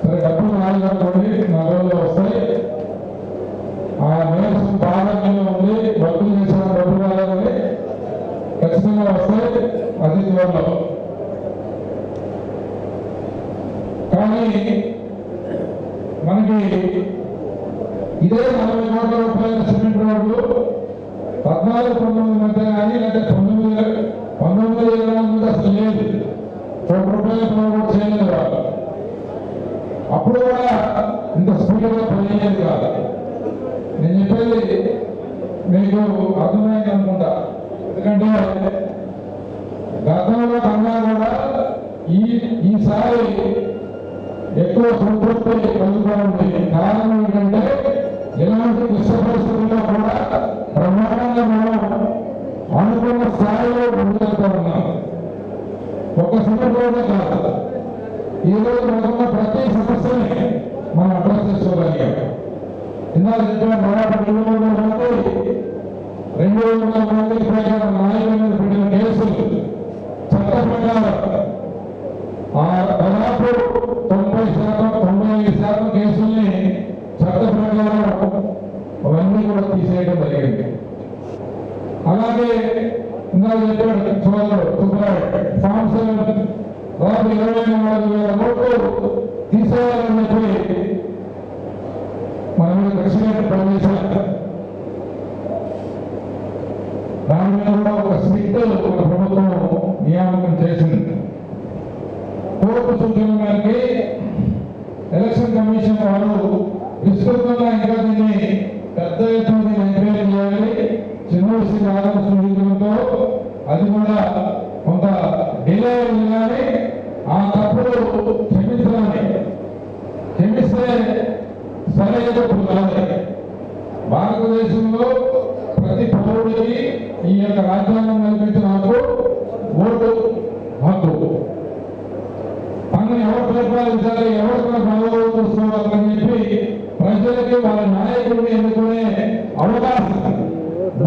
సరే డబ్బులు నాలుగు 4 రోజుల్లో వస్తాయి. ఆ నేర్సు బాధ్యతలో ఉంది, వర్కులు చేసిన డబ్బులు రాలేదని ఖచ్చితంగా వస్తాయి అతి త్వరలో. కానీ మనకి ఇదే ₹40 కోట్ల సిమెంట్ రోడ్లు 14-19 మధ్య కానీ లేకపోతే 19-20 ముందు అసలు లేదు. ₹1 చేయలేదు వాళ్ళు. అప్పుడు కూడా ఇంత స్పీడ్గా పనిచేయలేదు కాదు. నేను చెప్పేది మీకు అర్థమైంది అనుకుంటా. ఎందుకంటే గతంలో కన్నా కూడా ఈసారి ఎక్కువ సంతృప్తి కలుగుతూ ఉంది. కారణం ఏంటంటే ఇలాంటి క్లిష్ట పరిస్థితుల్లో కూడా బ్రహ్మాండంగా మనం అనుకున్న స్థాయిలో ముందుకెళ్తా ఉన్నాం. ఒక సమయంలోనే కాదు, ఈరోజు మనకున్న ప్రతి సమస్యని మనం అడ్రస్ చేసుకోగలిగాం. ఇందాక చెప్పిన దాదాపు 200 మంది పైగా నాయకుల మీద పెట్టిన కేసులు చట్ట ప్రకారం దాదాపు 95% కేసుల్ని చట్ట ప్రకారం అవన్నీ కూడా తీసేయడం జరిగింది. అలాగే ఇందాక చెప్పాడు సోదరుడు సుబ్రాయుడు, ఫామ్ 7 దాదాపు 24,000 కోట్లు తీసేయాలని చెప్పి మన మీద కృషి పనిచేశారు. దాని మీద కూడా ఒక స్ట్రిక్ట్ మన ప్రభుత్వం నియామకం చేసింది. కోర్టు సూచన మేరకి ఎలక్షన్ కమిషన్ వారు విస్తృతంగా ఇంకా దీన్ని పెద్ద ఎత్తున ఎంక్వైరీ చేయాలి. చిన్న విషయం కాదని సూచించడంతో అది కూడా కొంత డిలే అయింది. కానీ ఆ తప్పులు క్షమిస్తే సరైన కాదు. భారతదేశంలో ప్రతి పౌరుడికి ఈ యొక్క రాజ్యాంగం కల్పించిన హక్కు ఓటు హక్కు. తనని ఎవరు పరిపాలించాలి, ఎవరు తన బాగోగులు చూసుకోవాలని చెప్పి ప్రజలకి వాళ్ళ నాయకుడిని ఎన్నుకునే అవకాశం.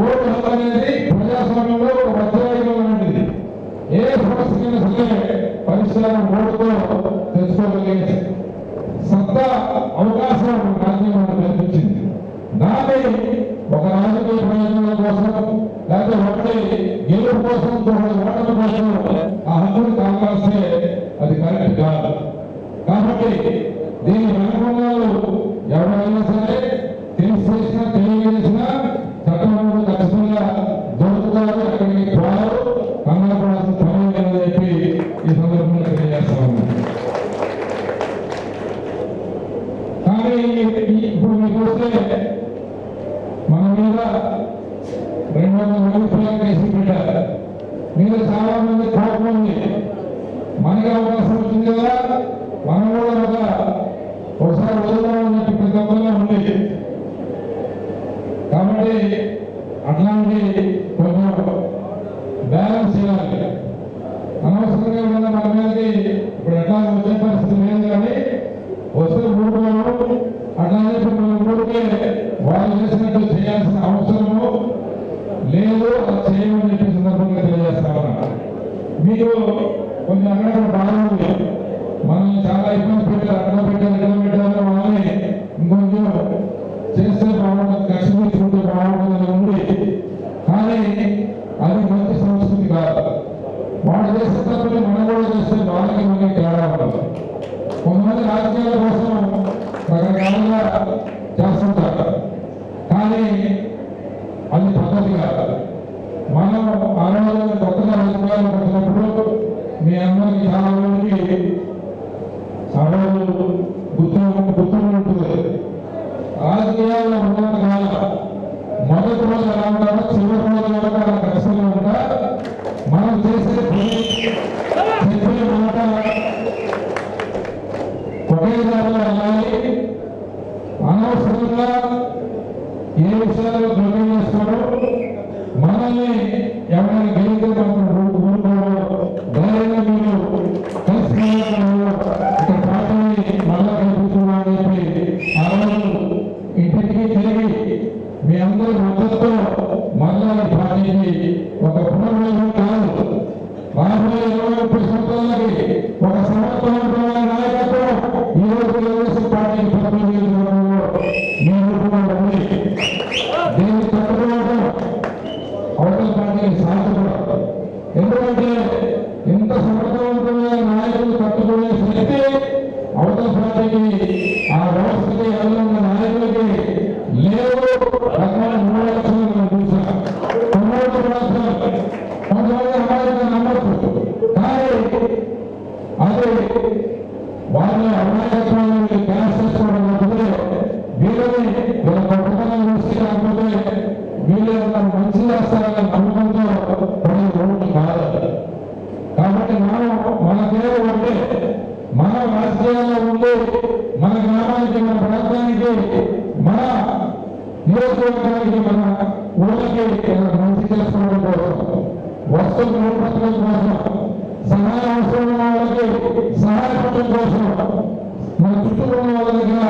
ఓటు హక్కు అనేది ప్రజాస్వామ్యంలో ఒక ప్రత్యేకంగా ఉంటుంది. ఏ సమస్యకైనా సరే పరిష్కారం ఓటుతో తెచ్చుకోగలిగే సత్తా అవకాశం రాజ్యాంగం కల్పించింది. దాన్ని ఒక రాజకీయ ప్రయోజనాల కోసం లేకపోతే ఒకటి గెలుపు కోసం ఓటమి కోసం ఆ హక్కుని కావాల్స్తే అది కరెక్ట్ కాదు. కాబట్టి దీని వెనుకొన్నాళ్ళు ఎవరైనా సరే తెలిసేసినా తెలియజేసినా చట్టంలో ఖచ్చితంగా దొరుకుతారు, అక్కడికి పోరు, కంగారు పడాల్సిన పని లేదని చెప్పి ఈ సందర్భంగా తెలియజేస్తాము. కానీ ఇప్పుడు మీకు వస్తే మన మీద 200 మంది కేసులు పెట్టారు. మీరు చాలా మంది కోపం ఉంది. మనకి అవకాశం వచ్చింది కదా, మనం కూడా ఒకసారి వదులుతామని చెప్పి ప్రతి ఒక్కరిలో ఉంది. కాబట్టి అట్లాంటి కొంచెం బ్యాలెన్స్ చేయాలి. అనవసరంగా ఏమన్నా మన మీదకి ఇప్పుడు ఎట్లా వచ్చే పరిస్థితి లేదు. కానీ వస్తే ఊరుకోవడం అట్లానే మన ఊరికే వాళ్ళు చేసినట్టు చేయాల్సిన అవసరము లేదు. అది చేయమని చెప్పి సందర్భంగా తెలియజేస్తామన్నా. మీకు కొంచెం అక్కడ బాగుంది, మనం చాలా ఇబ్బంది పెట్టారు, అక్కడ పెట్టారు వాళ్ళని ఇంకొంచెం చేస్తే బాగుంటుంది, కక్ష తీసుకుంటే బాగుంటుందని ఉంది. కానీ అది మంచి సంస్కృతి కాదు. వాళ్ళు చేసే తప్పని మనం కూడా చేస్తే వాళ్ళకి మనకి తేడా ఉండదు. కొంతమంది రాజకీయాల కోసం రకరకాలుగా చేస్తుంటారు, కానీ అది పద్ధతి కాదు. మనం ఆరోగ్యం కొత్తగా రాజకీయాలు వచ్చినప్పుడు మీ అందరికీ చాలా మందికి ఆ రోజు గుర్తుంటుంది. రాజకీయాల్లో ఉన్నంత కాలం మొదటి రోజు ఎలా ఉంటారో చివరి రోజు వరకు అలా ఖచ్చితంగా ఉంటా. మనం చేసే చెప్పే మాట ఒకే దారిలో వెళ్ళాలి. అనవసరంగా ఏ విషయాలు జోక్యం చేసుకోవడం, మనల్ని ఎవరైనా గెలిస్తే ధైర్యంగా మీరు కలిసి ఇక్కడ పార్టీని మళ్ళా కల్పిస్తున్నామని చెప్పి ఆ రోజు ఇంటికి తిరిగి మీ అందరి మద్దతుతో మళ్ళా ఈ పార్టీకి ఒక పునర్వేదం కాదు, రాబోయే 20-30 సంవత్సరాలకి ఒక సమర్థవంతమైన నాయకత్వం ఈ రోజు తెలుగుదేశం పార్టీకి దీన్ని తట్టుకోవడం అవతల పార్టీకి సాధ్యపడదు. ఎందుకంటే ఇంత సమర్థవంతమైన నాయకులు తట్టుకునే శక్తి అవతల పార్టీకి, ఆ వ్యవస్థకి ఉన్న నాయకులకి లేదు. 3 లక్షలు మనం చూసాం. 9 రాష్ట్రాలు కొంతమంది అమాయకులు నమ్మచ్చు. కానీ అది వాళ్ళ అమాయకత్వాన్ని క్యాష్ చేసుకోవడం అంటే వీళ్ళని వీళ్ళ గొప్పతనం చూసి కాకపోతే వీళ్ళు మంచి చేస్తారని నమ్మకంతో పడే రోడ్లు కాదు. నియోజకవర్గానికి మన ఊళ్ళకి మంచి చేసుకోవడం కోసం, వస్తువులు నిలబెట్టడం కోసం, సహాయ అవసరం ఉన్న వాళ్ళకి సహాయపడడం కోసం, మన చుట్టూ ఉన్న వాళ్ళ దగ్గర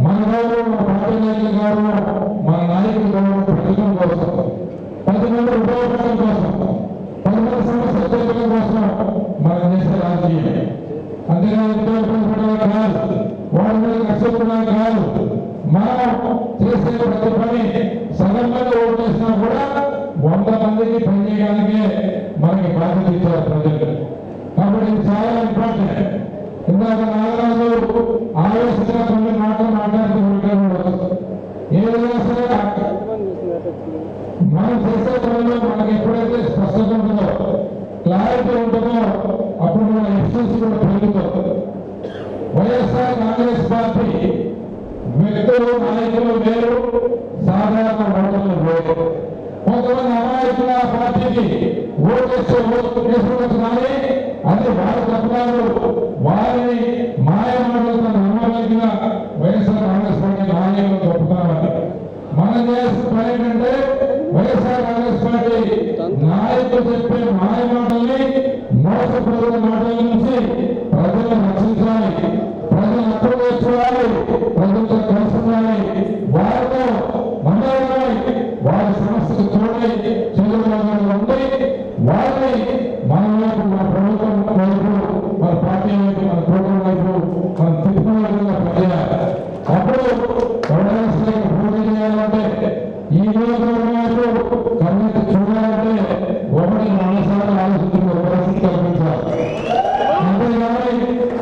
మన గౌరవం, మన పార్టీ నాయకుల గౌరవం, మన నాయకుల గౌరవం పెంచడం కోసం, 10 మంది ఉపయోగపడడం కోసం, 10 మంది సమస్యలు తీర్చడం కోసం మనం చేసే రాజకీయం. అంతేగాని ఉపయోగపడడం కాదు, వాళ్ళ మీద కష్టపడడం కాదు. మనం చేసే ప్రతి పని సగం మంది ఓటు చేసినా కూడా 100 మందికి పని చేయడానికే మనకి బాధ్యత ఇచ్చారు ప్రజలు. కాబట్టి ఇది చాలా ఇంపార్టెంట్. ఇందాక నాగరాజు ఆలోచించిన కొన్ని మాటలు మాట్లాడుతూ ఉంటారు. ఏదైనా సరే మనం చేసే పనిలో మనకి ఎప్పుడైతే స్పష్టత ఉంటుందో, క్లారిటీ ఉంటుందో, అప్పుడు మన ఎఫిషియన్సీ కూడా పెరుగుతుంది. వైఎస్ఆర్ కాంగ్రెస్ పార్టీ వ్యక్తులు, నాయకులు వేరు, సాధారణ ఓటర్లు వేరు. కొంతమంది అమాయకుల పార్టీకి ఓటేస్తే ఓటు కానీ అది వారి తప్పులు, వారిని మాయమాటలతో నమ్మగలిగిన వైఎస్ఆర్ కాంగ్రెస్ పార్టీ నాయకులు చెప్తున్నారు. మనం చేసిన పని ఏంటంటే వైఎస్ఆర్ కాంగ్రెస్ పార్టీ నాయకులు చెప్పే మాయమాటల్ని, మోసపూరిత మాటల నుంచి ప్రజలను రక్షించాలి, ప్రజలు అర్థం చేసుకోవాలి, ప్రజలతో కలుసుకోవాలి, వారితో మండలి, వారి సమస్యకు చూడాలి, చంద్రబాబు ఉండి వారిని మన వైపు, మన ప్రభుత్వం వైపు, మన పార్టీ వైపు, మన ప్రోగ్రాం వైపు మనం తిప్పుకునే విధంగా పనిచేయాలి. అప్పుడు గవర్నెన్స్ పూర్తి చేయాలంటే, ఈ నియోజకవర్గం వైపు కన్నెత్తి చూడాలంటే 1-4 సార్లు ఆలోచించుకునే పరిస్థితి కల్పించాలి. అంతేగాని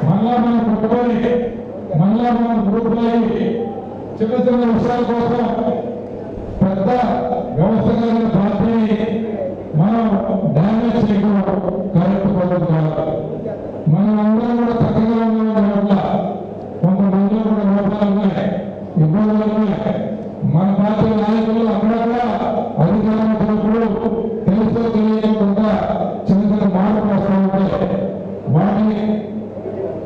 మళ్ళా మనం పుట్టుకొని మళ్ళా మనం గ్రూపులై చిన్న చిన్న విషయాల కోసం పెద్ద వ్యవస్థ కలిగిన పార్టీని మనం డ్యామేజ్ చేయకూడదు. కరెక్ట్ పద్ధతి కాదు. మనం అందరం కూడా చక్కగా ఉండడం వల్ల కొంతమందిలో కూడా లోపాలు ఉన్నాయి, ఇబ్బందులు ఉన్నాయి. మన పార్టీ నాయకులు అక్కడక్కడ అధికారం వచ్చినప్పుడు తెలుసో తెలియకుండా చిన్న చిన్న మార్పులు వస్తూ ఉంటాయి. వాటిని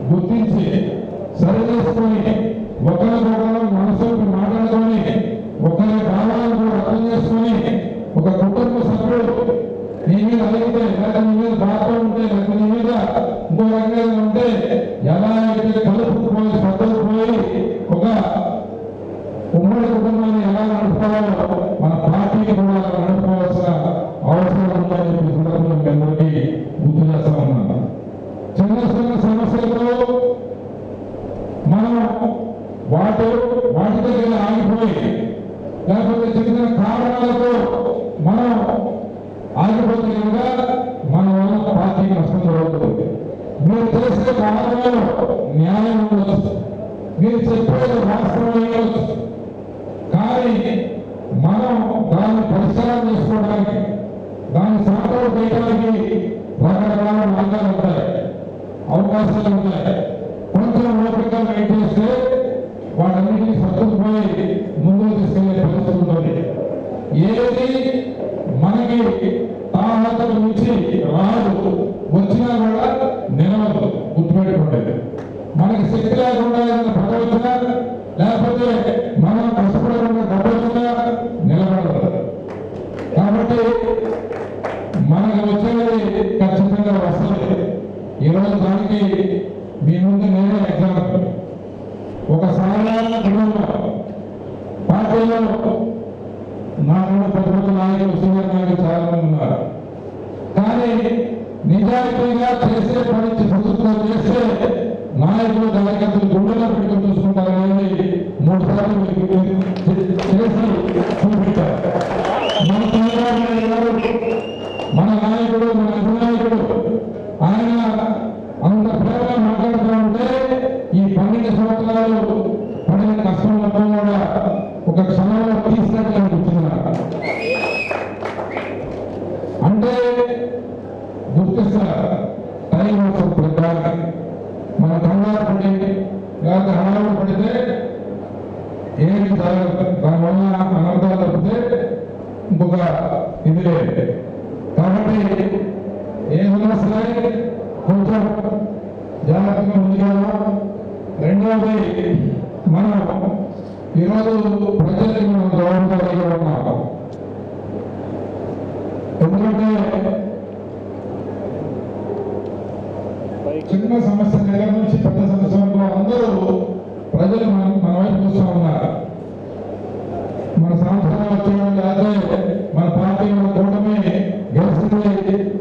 గుర్తించి సరి చేసుకొని ఒకరికొకరు మనసుకి మాట్లాడుకొని ఒకరి భావాలను కూడా అర్థం చేసుకొని, ఒక కుటుంబ సభ్యుడు నీ మీద అడిగితే, లేక నీ మీద బాధ ఉంటే, లేక నీ మీద ఇంకో రకంగా ఉంటే ఎలా అయితే కలుపుకుపోయి శ్రద్ధలు పోయి ఒక ఉమ్మడి కుటుంబాన్ని ఎలా నడుపుకోవాలో మన పార్టీని కూడా నడుపుకోవాల్సిన అవసరం ఉందని చెప్పి సందర్భంలో మీ అందరికీ గుర్తు చేస్తా ఉన్నాను. చిన్న చిన్న సమస్యలతో మనం వాటి దగ్గర ఆగిపోయి, లేకపోతే చిన్న కారణాలతో మనం ఆగిపోతే కనుక మన వల్ల పార్టీకి నష్టం జరుగుతుంది. మీరు చేసే కారణంలో న్యాయం ఉండవచ్చు, మీరు చెప్పేది వాస్తవం ఉండవచ్చు, కానీ మనం దాన్ని పరిష్కారం చేసుకోవడానికి, దాన్ని సాధన చేయడానికి రకరకాల మార్గాలు ఉంటాయి, అవకాశాలు ఉంటాయి. కొంచెం ఓపికగా వెయిట్ చేస్తే వాటన్నిటినీ సర్దుకుపోయి ముందుకు తీసుకెళ్లే పరిస్థితి ఉంటుంది. ఏది మనకి తాహతకు మించి రాదు, వచ్చినా కూడా నిలవదు. గుర్తుపెట్టుకోండి, మనకి శక్తి లేకుండా పదవచ్చినా, లేకపోతే మనం కష్టపడకుండా డబ్బొచ్చినా నిలబడదు. కాబట్టి మనకి వచ్చేది ఖచ్చితంగా వస్తుంది. ఈరోజు దానికి మీ ముందు నేనే ఎగ్జాంపుల్. ఒక సాధారణ కుటుంబం పార్టీలో నాకు పెద్ద నాయకులు, సీనియర్ నాయకులు చాలా మంది ఉన్నారు. కానీ నిజాయితీగా చేసే పని ప్రభుత్వం చేస్తే నాయకులు కార్యకర్తలు గుండెలో పెట్టుకుని చూసుకుంటారు అనేది 3 సార్లు చేసి చూపించారు. మన చంద్రబాబు మన నాయకుడు, మన అధినాయకుడు, ఆయన అంత ప్రేమగా మాట్లాడుతూ ఉంటే ఈ 12 సంవత్సరాలు పడిన కష్టం మొత్తం కూడా ఒక క్షణంలో తీసినట్టు అనిపిస్తున్నారు. అంటే గుర్తిస్తారు టైం వస్తుంది ప్రకారం. మన కంగారు పడి లేకపోతే హడావుడు పడితే ఏమి జరగదు, దానివల్ల అనర్థాలు తప్పితే ఇంకొక ఇది లేదు. కాబట్టి ఏదైనా సరే కొంచెం జాగ్రత్తగా ముందుకెళ్ళాం. రెండవది, మనం ఈరోజు ప్రజలకి మనం జవాబుదారీగా ఉన్నాం. ఎందుకంటే చిన్న సమస్య దగ్గర నుంచి పెద్ద సమస్య వరకు అందరూ ప్రజలు మన వైపు చూస్తూ ఉన్నారు. మన సంవత్సరాలు వచ్చేవాళ్ళు కాదే మన పార్టీ మన కూటమి గెలిచింది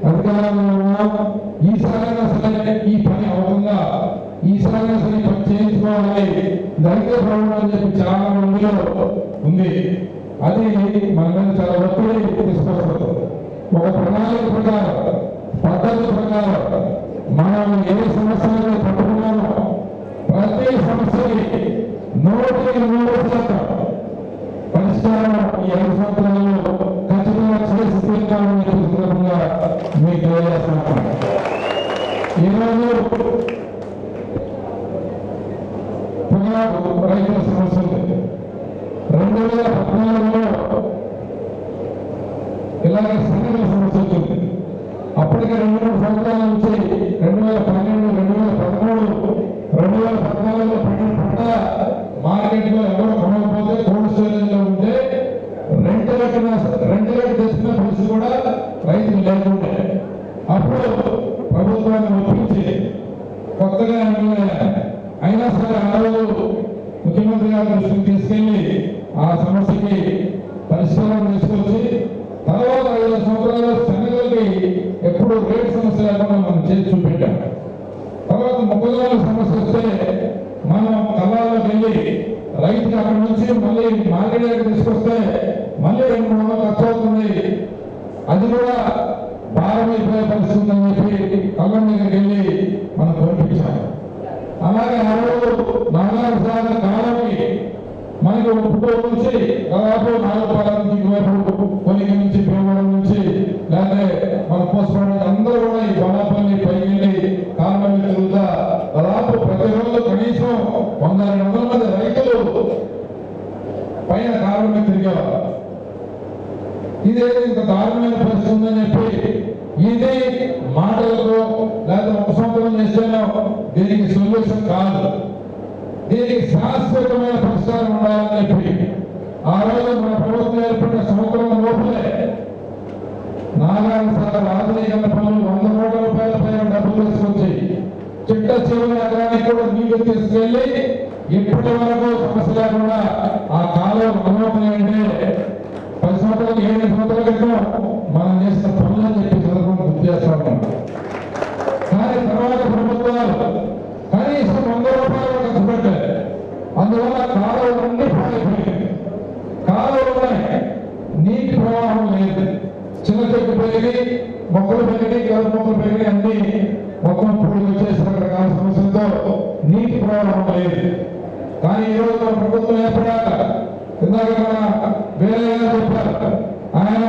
అధికారంలో ఉన్నాం. ఈసారైనా సరే ఈ పని అవుతుందా, ఈసారైనా సరే పని చేయించుకోవాలి దళిత ప్రభుత్వం అని చెప్పి చాలా మందిలో ఉంది. అది మన మీద చాలా ఒత్తిడి తీసుకొస్తుంది. ఒక ప్రణాళిక ప్రకారం పద్ధతి ప్రకారం మనం ఏ సమస్యలను పట్టుకున్నామో ప్రతి సమస్యకి 100% పరిష్కారం ఈ 5 సంవత్సరాల్లో ఖచ్చితంగా చేసి తీరుతామని సందర్భంగా మీకు తెలియజేస్తున్నాను. ఈరోజు పొగాకు రైతుల సమస్య ఉంది. 2014లో ఇలాగే శనగల సమస్య వచ్చింది. అప్పటికే 2-3 సంవత్సరాల నుంచి 2012, 2013, 2014లో పండిన పంట మార్కెట్లో ఎవరు కొనకపోతే కోల్డ్ స్టోరేజ్ లో ఉంటే రెంట్ తెచ్చిన పరిస్థితి కూడా రైతులు లేకుండే. అప్పుడు ప్రభుత్వాన్ని ఒప్పించి కొత్తగా అయినా సరే ఆ రోజు ముఖ్యమంత్రి గారి దృష్టికి తీసుకెళ్లి ఆ సమస్యకి పరిష్కారం తీసుకొచ్చి తర్వాత 5 సంవత్సరాలు శనగలకి ఎప్పుడు రేట్ సమస్య లేకుండా మనం చేసి చూపెట్టాం. తర్వాత మొక్కజొన్న సమస్య వస్తే మనం కళ్ళాల్లోకి వెళ్ళి రైతుకి అక్కడి నుంచి మళ్ళీ మార్కెట్ దగ్గర తీసుకొస్తే మళ్ళీ 200 ఖర్చు అవుతుంది. అది కూడా భారం అయిపోయే పరిస్థితి ఉందని చెప్పి కళ్ళం దగ్గరికి వెళ్ళి మనం పంపించాం. అలాగే ఆ రోజు 4 సార్లు కాలంకి మనకి పుట్టూరు నుంచి దాదాపు 4 పాల నుంచి ఇటువైపు కొలిక నుంచి భీమవరం నుంచి లేకపోతే మన పోస్టుపడి అందరూ కూడా ఈ బొమ్మపల్లి పైకి వెళ్ళి కాలం తిరుగుతా దాదాపు ప్రతిరోజు కనీసం 100-200 మంది రైతులు పైన కాలం మీద తిరిగేవారు. ఇదేదో ఇంత దారుణమైన పరిస్థితి ఉందని చెప్పి ఇది మాటలతో లేకపోతే 1 సంవత్సరం చేస్తేనో దీనికి సొల్యూషన్ కాదు. దీనికి శాశ్వతమైన పరిష్కారం ఉండాలని చెప్పి ఆ రోజు మన ప్రభుత్వం ఏర్పడిన సంవత్సరం లోపలే నాగార్జున సాగర్ ఆధునీకరణ పనులు 100 కోట్ల రూపాయల పైన డబ్బులు తీసుకొచ్చి చిట్ట చివరి ఎకరానికి కూడా నీళ్లు తీసుకెళ్లి ఇప్పటి వరకు సమస్య లేకుండా ఆ కాలం అనుమతి అంటే 10 సంవత్సరాలు 7 సంవత్సరాల క్రితం మనం చేసిన పనులని చెప్పి సందర్భంగా గుర్తు చేస్తా ఉన్నాం. కానీ తర్వాత ప్రభుత్వాలు కనీసం 100 రూపాయలు ఖర్చు పెట్టారు. అందువల్ల కాలువలు అన్ని పాడైపోయింది. కాలువలు ఉన్నాయి, నీటి ప్రవాహం లేదు. చిన్న చెట్టు పెరిగి మొక్కలు పెరిగి గెలుపు మొక్కలు పెరిగి అన్ని మొత్తం పూడి వచ్చేసి రకరకాల సమస్యలతో నీటి ప్రవాహం లేదు. కానీ ఈరోజు మన ప్రభుత్వం ఏర్పడాక ఇందాక మన వేరే చెప్పారు, ఆయన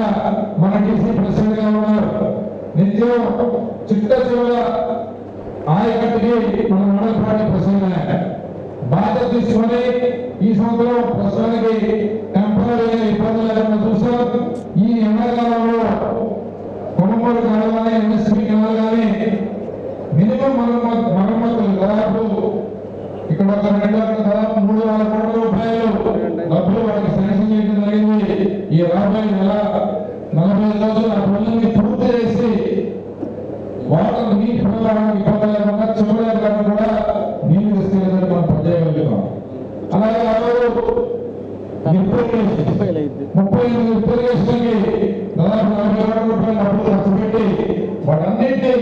మన డీసీ ప్రెసిడెంట్ గా ఉన్నారు. నిత్యం చిట్ట చివర ఆయకట్టుకి మన మండల పార్టీ ప్రెసిడెంట్ బాధ్యత తీసుకొని ఈ సంవత్సరం ప్రస్తుతానికి టెంపరీ ఇబ్బందులు లేకుండా చూస్తాం. ఈ ఎండాకాలంలో కొనుగోలు కావాలి, ఎన్ఎస్పీ కావాలి, మినిమం మరమ్మతులు దాదాపు ఇక్కడ ఒక 3,000 కోట్ల రూపాయలు డబ్బులు వారికి శాంక్షన్ చేయడం జరిగింది. ఈ రాబోయే నెల 45 రోజులు ఆ పనులన్నీ పూర్తి చేసి వాటర్ నీటి ప్రవాహానికి ఇబ్బంది లేకుండా చివరి ఎకరాన్ని కూడా నీళ్లు తీసుకెళ్ళడానికి మనం పనిచేయగలుగుతాం. అలాగే ఆ రోజు 38 ఇరిగేషన్కి దాదాపు 40 కోట్ల రూపాయలు డబ్బులు ఖర్చు పెట్టి వాటన్నింటినీ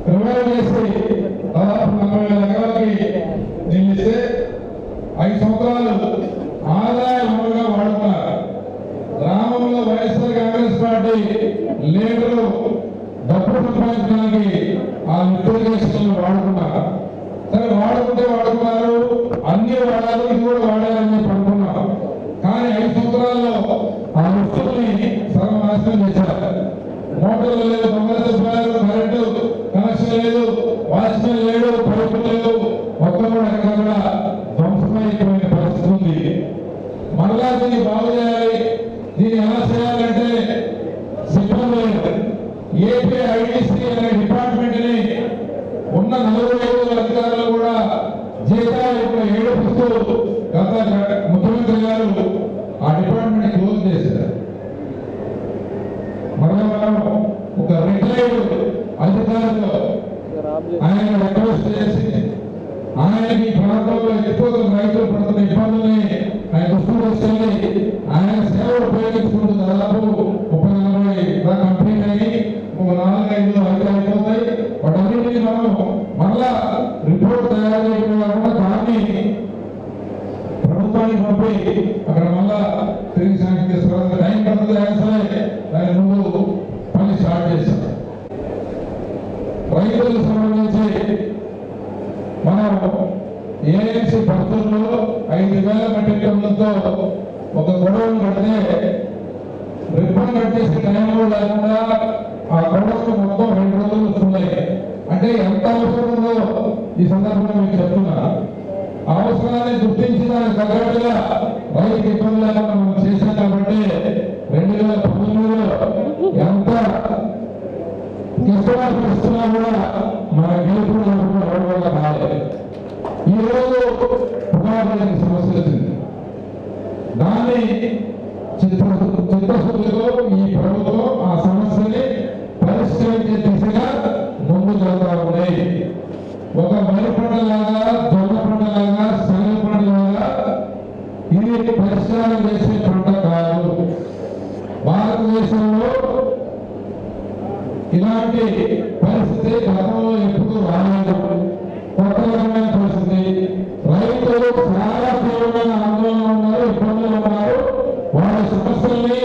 రివైవ్ చేసి దాదాపు 40,000 ఎకరాలకి నిలిస్తే 5 సంవత్సరాలు ఆదాయముగా వాడుతున్నారు. గ్రామంలో వైఎస్ఆర్ కాంగ్రెస్ పార్టీ లీడర్లు డబ్బు సంపాదించడానికి ఆ లిక్విడేషన్లు వాడుకున్నారు. సరే వాడుకుంటే వాడుకున్నారు, అన్ని వాడాలి, ఇది కూడా వాడాలని చెప్పి అనుకున్నాం. కానీ 5 సంవత్సరాల్లో ఆ వస్తువుల్ని సర్వనాశనం చేశారు. మోటార్లు లేదు, దొంగలు కరెంటు కనెక్షన్ లేదు, వాచ్మెన్ లేడు, పైపు లేదు, మొత్తం కూడా ఎక్కడ కూడా ధ్వంసమైపోయిన పరిస్థితి ఉంది. మరలా దీన్ని బాగు చేయాలి. దీన్ని ఎలా చేయాలంటే సిబ్బంది ఏపీ ఐడిసి అనే డిపార్ట్మెంట్ ని ఉన్న 45 అధికారులు ఆయన రిక్వెస్ట్ చేసి ఆయనకి ప్రాంతంలో ఎక్కువ రైతులు పడుతున్న ఇబ్బందుల్ని ఆయన దృష్టికి తీసుకెళ్ళి ఆయన సేవలు ఉపయోగించుకుంటూ దాదాపు 30-40 కంప్లీట్ అయ్యి 4-5 అయిపోతాయి. వాటన్నింటినీ మనం మళ్ళా రిపోర్ట్ తయారు చేయడం కాకుండా దాన్ని ప్రభుత్వానికి పంపి అక్కడ మళ్ళా తిరిగి శాంక్షన్ చేసుకోవడానికి టైం పడుతుంది. అయినా సరే దాని ముందు పని స్టార్ట్ చేశాం. రైతులకు సంబంధించి మనం ఏఎంసీ పరిస్థితుల్లో 5,000 మెట్రిక్ టన్నులతో ఒక గొడవను కడితే రిబ్బన్ కట్ చేసే టైంలో లేకుండా ఆ గొడవకు మొత్తం 2 రోజులు వస్తున్నాయి. అంటే ఎంత అవసరం ఉందో ఈ సందర్భంగా మీకు చెప్తున్నా. అవసరాన్ని గుర్తించి దానికి తగ్గట్టుగా రైతుకి ఇబ్బంది లేకుండా మనం చేశాం కాబట్టి 2019లో ఎంత కష్టపడి ఇస్తున్నా కూడా మన గెలుపులు వల్ల రాలేదు. ఈరోజు పునరావృతానికి సమస్య వచ్చింది. దాన్ని చిత్తశుద్ధితో ఈ ప్రభుత్వం ఆ సమస్యని పరిష్కరించే దిశగా ముందుకు వెళ్తా ఉన్నాయి. ఒక వరి పంటలాగా, జొన్న పంటలాగా, శనగ పంటలాగా ఇది పరిష్కారం చేసే పంట కాదు. భారతదేశంలో ఇలాంటి పరిస్థితి గతంలో ఎప్పుడు రాలేదు. కొత్త రకమైన పరిస్థితి. రైతులు చాలా తీవ్రమైన ఆందోళన ఉన్నారు, ఇబ్బందులు ఉన్నారు. వాళ్ళ సమస్యల్ని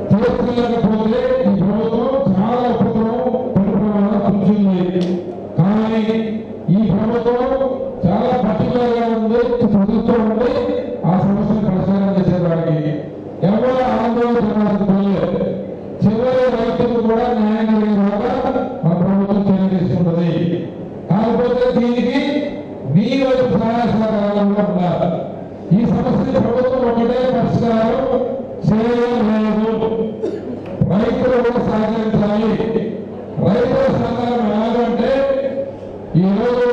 తీర్చలేకపోతే ఈ ప్రభుత్వం చాలా ఉపద్రవం పరిపాలన కూర్చుంది. కానీ ఈ ప్రభుత్వం చాలా పర్టికులర్గా ఉంది, చదువుతూ ఉండి ఆ సమస్యను పరిష్కారం చేసేవాడికి ఎవరు ఆందోళన చెందాల్సిన చివరి రైతులు కూడా న్యాయం కలిగేలాగా మన ప్రభుత్వం చర్య తీసుకుంటుంది. కాకపోతే దీనికి మీ వైపు సహాయ సహకారాలు ఉన్నారు. ఈ సమస్యని ప్రభుత్వం ఒకటే పరిష్కారం చేయలేదు. రైతులు కూడా సహకరించాలి. రైతుల సహకారం ఎలాగంటే ఈరోజు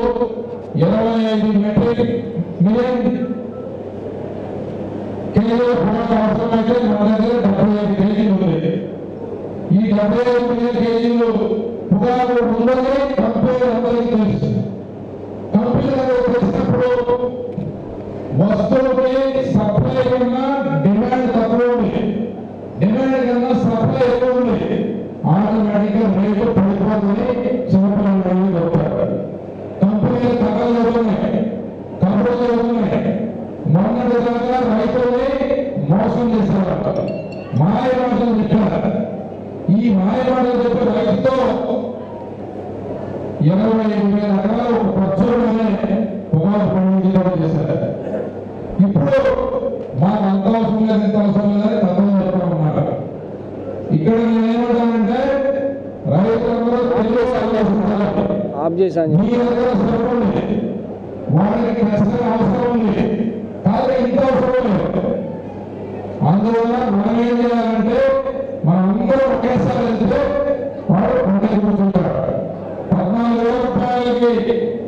25 మిలియన్ కేజీల పొగాకు అవసరమైతే మన దగ్గర 75 కేజీలు ఉంది. ఈ 75 మిలియన్ కేజీలు పొగాకు ఉందని కంపెనీ అందరికీ తెలుసు. కంపెనీలకు తెలిసినప్పుడు వస్తువుకి సప్లై కన్నా డిమాండ్ తక్కువ ఉంది, డిమాండ్ కన్నా సప్లై ఎక్కువ ఉంది. ఆటోమేటిక్గా రేటు పడిపోతుంది. చిన్నపిల్లలు చెప్తారు కంపెనీలు తగ్గలు జరుగుతున్నాయి, కంపెనీలు జరుగుతున్నాయి. మొన్నటి దాకా రైతుల్ని మోసం చేసేవారు, మాయ మాటలు చెప్పారు. ఈ మాయ మాటలు చెప్పే రైతుతో 25,000 ఎకరాలు ఒక పచ్చడిలోనే పొగాకు పండించడం చేశారు. ఇప్పుడు మాకు అంత అవసరం లేదు, ఇంత అవసరం లేదని తప్పని చెప్పామన్నమాట. ఇక్కడ నేనేమంటానంటే రైతులందరూ మీ దగ్గర శ్రమ ఉంది, వాళ్ళకి ఖచ్చితంగా అవసరం ఉంది, కానీ ఇంత అవసరం లేదు. అందువల్ల మనం ఏం చేయాలంటే మనందరూ ఒకేసారి వెళ్తే వాడు పంటకి కూర్చుంటారు. 14,000 రూపాయలకి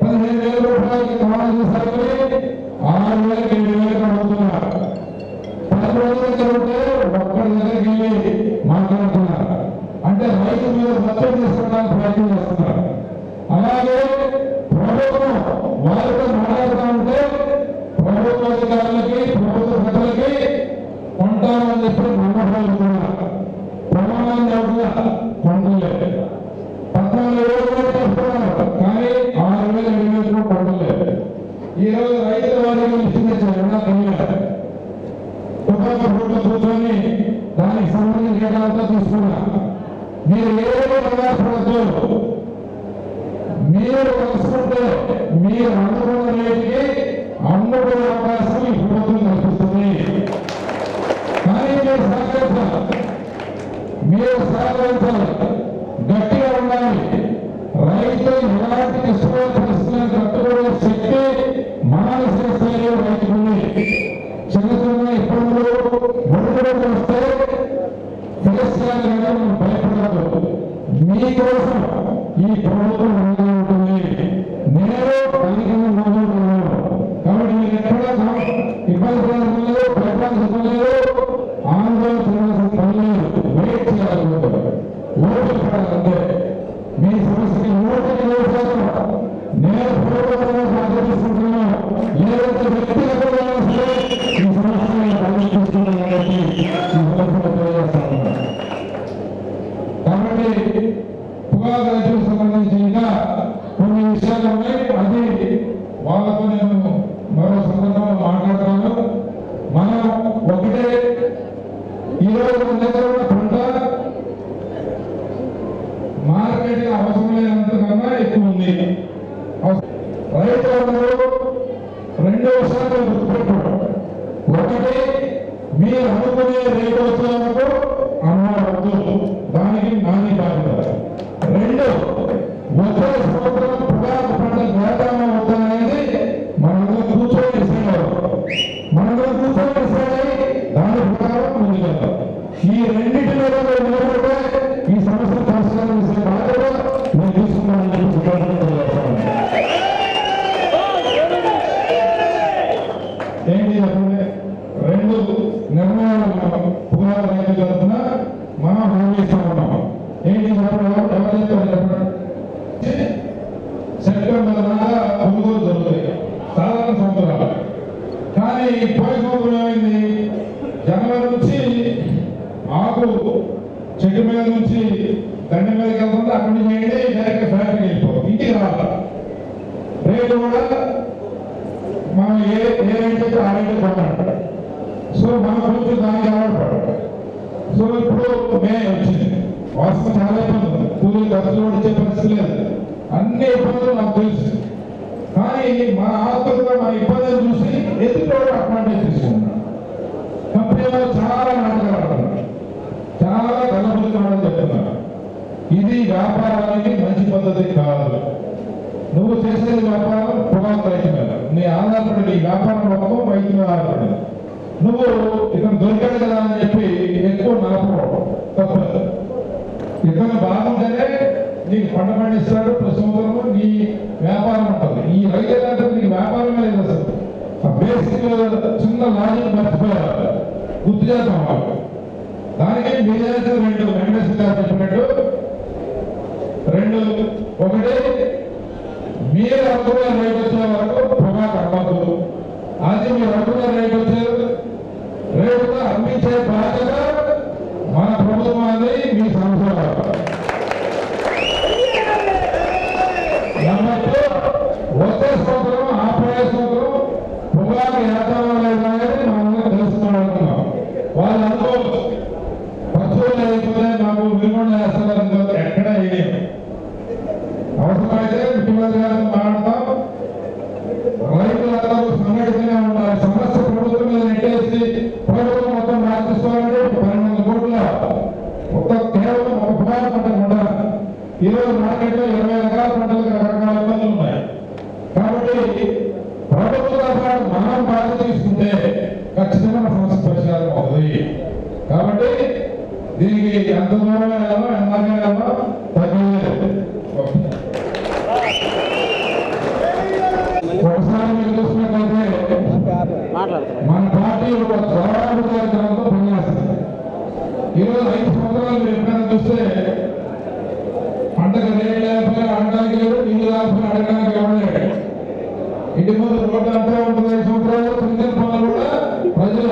15,000 రూపాయలకి కావాల్సిన సరుకుని 6,000 7,000 అడుగుతున్నారు. 10 రోజుల జరుగుతే ఒక్కడి దగ్గరికి వెళ్ళి మాట్లాడుతున్నారు. అంటే రైతు మీద ఒత్తిడి తీసుకోవడానికి ప్రయత్నం చేస్తున్నారు. అలాగే ప్రభుత్వం వారితో మాట్లాడుతూ ఉంటే ప్రభుత్వ అధికారులకి, ప్రభుత్వ పెద్దలకి కొంటామని చెప్పి నమ్మకం ప్రమాణాన్ని అవుతున్నా కొండలేదు. 14,000 చెప్తున్నారు, కానీ 6,000 7,000 కొండలేదు. ఈరోజు రైతుల వారికి ఇష్టం కూర్చొని దానికి సంబంధించిన తీసుకున్నా. మీరు ఏదో ప్రయాసపడద్దు. మీరు కలుసుకుంటే మీరు అనుకున్న రేటుకి అమ్ముకునే అవకాశం ఈ ప్రభుత్వం కల్పిస్తుంది. కానీ మీరు సహకరించాలి, మీరు సహకరించాలి, గట్టిగా ఉండాలి. రైతు ఎలాంటి కష్టమైన పరిస్థితులను కట్టుకునే శక్తి మానసిక స్థాయిలో రైతుకుంది. చిన్న చిన్న ఇబ్బందులు ఒడిదుడుకులు వస్తే తిరస్కారం భయపడదు. మీకోసం ఈ ప్రభుత్వం ఉంటుంది. నేను కలిగిన కాబట్టి మీరు ఎక్కడ ఇబ్బంది పడలేదు, భయపడలేదు, ఆందోళన చేయాల్సిన పని లేదు. వెయిట్ చేయాలి, ఓపిక పడాలంటే మీ సమస్యకి ఓపిక ఈరోజు మన దగ్గర ఉన్న పంట మార్కెట్ అవసరం లేనంతకన్నా ఎక్కువ ఉంది. రైతులందరూ రెండు విషయాలు గుర్తుపెట్టుకోవడం. ఒకటి, మీరు అనుకునే రేటు వచ్చేందుకు అమ్మవద్దు, దానికి నాని బాధ్యత. రెండు, వచ్చే సంవత్సరం పొగాకు పంట వేద్దామా వద్దా అనేది మనందరూ కూర్చొని డిసైడ్ అవ్వదు. మనందరూ కూర్చొని డిసైడ్ అయ్యి దాని ప్రకారం ముందుకెళ్తాం. ఈ రెండింటి మీద నిలబడితే ఈ సమస్య పరిష్కారం చేసే బాధ్యత నేను తీసుకున్నానని ఏంటి అంటే రెండు నిర్ణయాలు పొగాకు రైతు తరఫున మనం హామీ ఇస్తా ఉన్నాం. ఏంటి చెప్పండి. సెప్టెంబర్ దాకా కొనుగోలు జరుగుతాయి సాధారణ సంవత్సరాలు. కానీ పోయిన సంవత్సరం ఏమైంది, జనవరి నుంచి ఆకు చెట్టు మీద నుంచి దండ మీదకి వెళ్తుంది, అక్కడి నుంచి ఏంటి డైరెక్ట్ ఫ్యాక్టరీకి వెళ్ళిపోతుంది, ఇంటికి రావాలి. రేటు కూడా మనం ఏ రేట్ అయితే ఆ రేటు కొన్నాడు. సో మనం కొంచెం దానికి ఆధారపడాలి. సో ఇప్పుడు మే వచ్చింది, వర్షం చాలా ఇబ్బంది ఉంది, కూలీలు ఖర్చులు కూడా ఇచ్చే పరిస్థితి లేదు, అన్ని ఇబ్బందులు నాకు తెలుసు. కానీ మా ఆత్మగా మా ఇబ్బందులు చూసి ఎదుటి అడ్వాంటేజ్ తీసుకున్నాను. కంపెనీలో చాలా నాటకాలు ఆడుతున్నారు, చాలా గల్లబుద్ధి చెప్తున్నారు. ఇది వ్యాపారానికి మంచి పద్ధతి కాదు. నువ్వు చేసేది వ్యాపారం పొగాకు రైతు మీద, నీ ఆధారపడి నీ వ్యాపారం మొత్తం రైతు మీద ఆధారపడింది. నువ్వు ఇతను దొరికాడు కదా అని చెప్పి ఎక్కువ నలపడం తప్పదు. ఇతను బాగుంటేనే నీకు పంట పండిస్తాడు, ప్రతి సంవత్సరం నీ వ్యాపారం ఉంటుంది. ఈ రైతు అంటే నీకు వ్యాపారమే లేదు అసలు. ఆ బేసిక్ చిన్న లాజిక్ మర్చిపోయారు, గుర్తు చేద్దాం వాళ్ళు. దానికి మీరేసి రెండు వెంకటేశ్వర గారు చెప్పినట్టు రెండు, ఒకటి మీరు అనుకున్న రేటు వచ్చే వరకు పొగాకు అమ్మద్దు. అది మీరు అనుకున్న రేటు వచ్చే రేటుగా అమ్మించే బాధ్యత మన ప్రభుత్వం అనేది మీ సంవత్సరం. వచ్చే సంవత్సరం ఆపే సంవత్సరం పొగాకు వేద్దామా లేదా అనేది మనం తెలుసుకోవాలనుకున్నాం. వాళ్ళు అనుకోవచ్చు పశువులు అయిపోతే మాకు విలువలు వేస్తున్నారు, ఎక్కడ వేయలేము. అవసరమైతే ముఖ్యమంత్రి గారితో మాట్లాడతాం. రైతులందరూ సంఘటితంగా ఉండాలి. సమస్య ప్రభుత్వం మీద నెట్టేసి ప్రభుత్వం మొత్తం మార్చిస్తామంటే 12 కోట్ల మొత్తం కేవలం ఒక పొగాకు పంటకు ఉండాలి. ఈరోజు మార్కెట్లో 20 రకాల పంటలకు రకరకాల ఇబ్బందులు ఉన్నాయి. కాబట్టి ప్రభుత్వంతో పాటు మనం బాధ్యత తీసుకుంటే ఖచ్చితంగా సమస్య పరిష్కారం అవుతుంది. కాబట్టి దీనికి ఎంత దూరం వెళ్ళాలో ఎంతగా వెళ్ళాలో తగ్గలేదు. ఒకసారి మీరు చూసినట్లయితే మన పార్టీ ఒక జవాబు కార్యక్రమంతో పనిచేస్తుంది. ఈరోజు 5 సంవత్సరాలు మీరు ఎప్పుడైనా చూస్తే పంటకు రేటు లేకపోయినా అడగడానికి లేదు, నీళ్ళు లేకపోయినా అడగడానికి ఇవ్వలేదు. ఇంటి ముందు రోడ్డు అంతా ఉంటుంది. 5 సంవత్సరాలు చిన్న పనులు కూడా ప్రజలు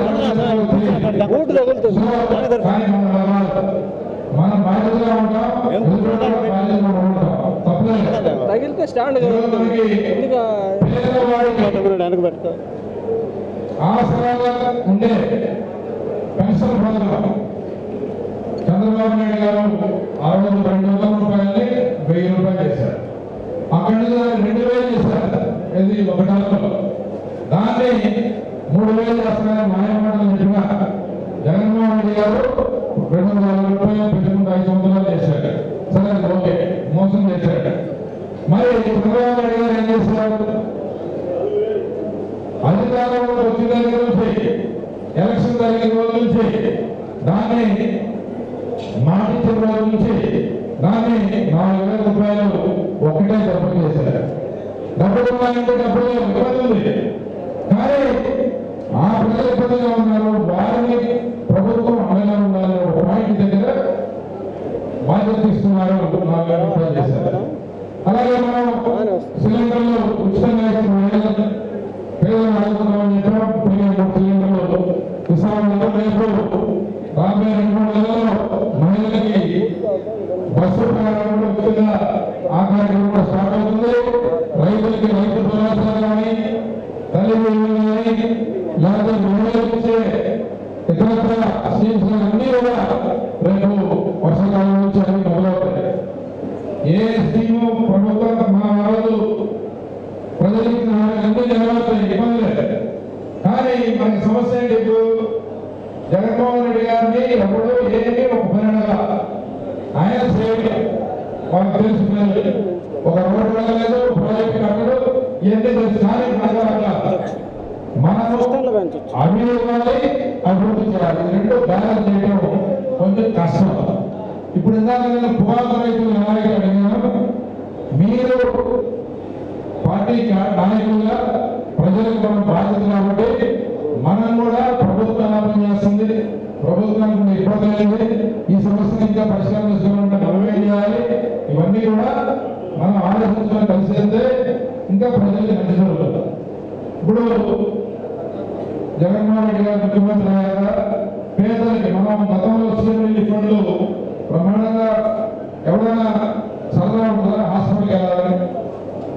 మన బాధ్యతగా ఉంటాం, బాధ్యతగా ఉంటాం, తప్పలేదు. తగిలితే స్టాండ్ ఆసరాగా ఉండే పెన్షన్ పథకం చంద్రబాబు నాయుడు గారు ఆ రోజు 200 రూపాయలని 1000 రూపాయలు చేశారు. అక్కడి నుంచి 2000 చేశారు. ఇది ఒక నెలలో దాన్ని 3000 చేస్తారని మాయమాటలు చెప్పిన జగన్మోహన్ రెడ్డి గారు 240 రూపాయలు పెట్టుకుంటూ 5 సంవత్సరాలు చేశాడు. సరే ఓకే, మోసం చేశాడు. మరి చంద్రబాబు నాయుడు గారు ఏం చేశారు? అధికారంలో వచ్చిన దగ్గర నుంచి ఎలక్షన్ జరిగిన రోజు నుంచి దాన్ని మాటించిన రోజు నుంచి దాన్ని 4000 రూపాయలు ఒకటే డబ్బులు చేశారు. డబ్బులు ఉన్నాయంటే డబ్బులు ఇబ్బంది ఉంది. కానీ ఆ ప్రజలు ఇబ్బందిగా ఉన్నారు, వారిని ప్రభుత్వం అండగా ఉండాలి. ఒక పాయింట్ దగ్గర బాధ్యత తీసుకున్నారు, 4000 రూపాయలు చేశారు. అలాగే మనం సిలిండర్లు ఉచితంగా ఇస్తున్న పేదలు అడుగుతున్నామని చెప్పాం. 3 సిలిండర్లు కిసాన్లు రేపు రాబోయే 2-3 నెలల్లో మహిళలకి బస్సు ప్రయాణం ఉచితంగా ఆ కార్యక్రమం కూడా స్టార్ట్ అవుతుంది. రైతులకి రైతు భరోసా కానీ తల్లి కానీ లేదా ఇచ్చే ఇతరత్ర స్కీమ్స్ అన్నీ కూడా రేపు వర్షాకాలం నుంచి అన్ని మొదలవుతాయి. ఏ స్కీము ప్రభుత్వం మా వాళ్ళు ప్రజలకి అన్ని నెరవేరుతాయి, ఇబ్బంది లేదు. కానీ మనకి సమస్య ఏంటి? ఇప్పుడు జగన్మోహన్ రెడ్డి గారిని ఎప్పుడు ఏమీ ఒక పని ఆయన సేవ వాళ్ళకి తెలుసుకునేది, ఒక రోడ్డు వెళ్ళలేదు, ప్రాజెక్ట్ కట్టడు, ఇవన్నీ తెలుసు. కానీ మనము అభివృద్ధి అభివృద్ధి చేయాలి, రెండు బ్యాలెన్స్ చేయడం కొంచెం కష్టం. ఇప్పుడు ఇందాక నేను పురాతన రైతులు నాయకులు అడిగాను, మీరు పార్టీ నాయకులుగా ప్రజలకు మనం బాధ్యత కాబట్టి మనం కూడా ప్రభుత్వం ఆలోచన చేస్తుంది, ప్రభుత్వానికి ఇబ్బంది అయింది, ఈ సమస్యను ఇంకా పరిష్కారం చేసుకోవాలంటే మనం ఏం చేయాలి, ఇవన్నీ కూడా మనం ఆలోచించుకొని కలిసి వెళ్తే ఇంకా ప్రజలకు మంచి జరుగుతుంది. ఇప్పుడు జగన్మోహన్ రెడ్డి గారు ముఖ్యమంత్రి అయ్యాక పేదలకి మనం గతంలో సీఎం ఫండ్లు ప్రమాణంగా ఎవరైనా సరదా ఉంటుందా, హాస్పిటల్కి వెళ్ళాలని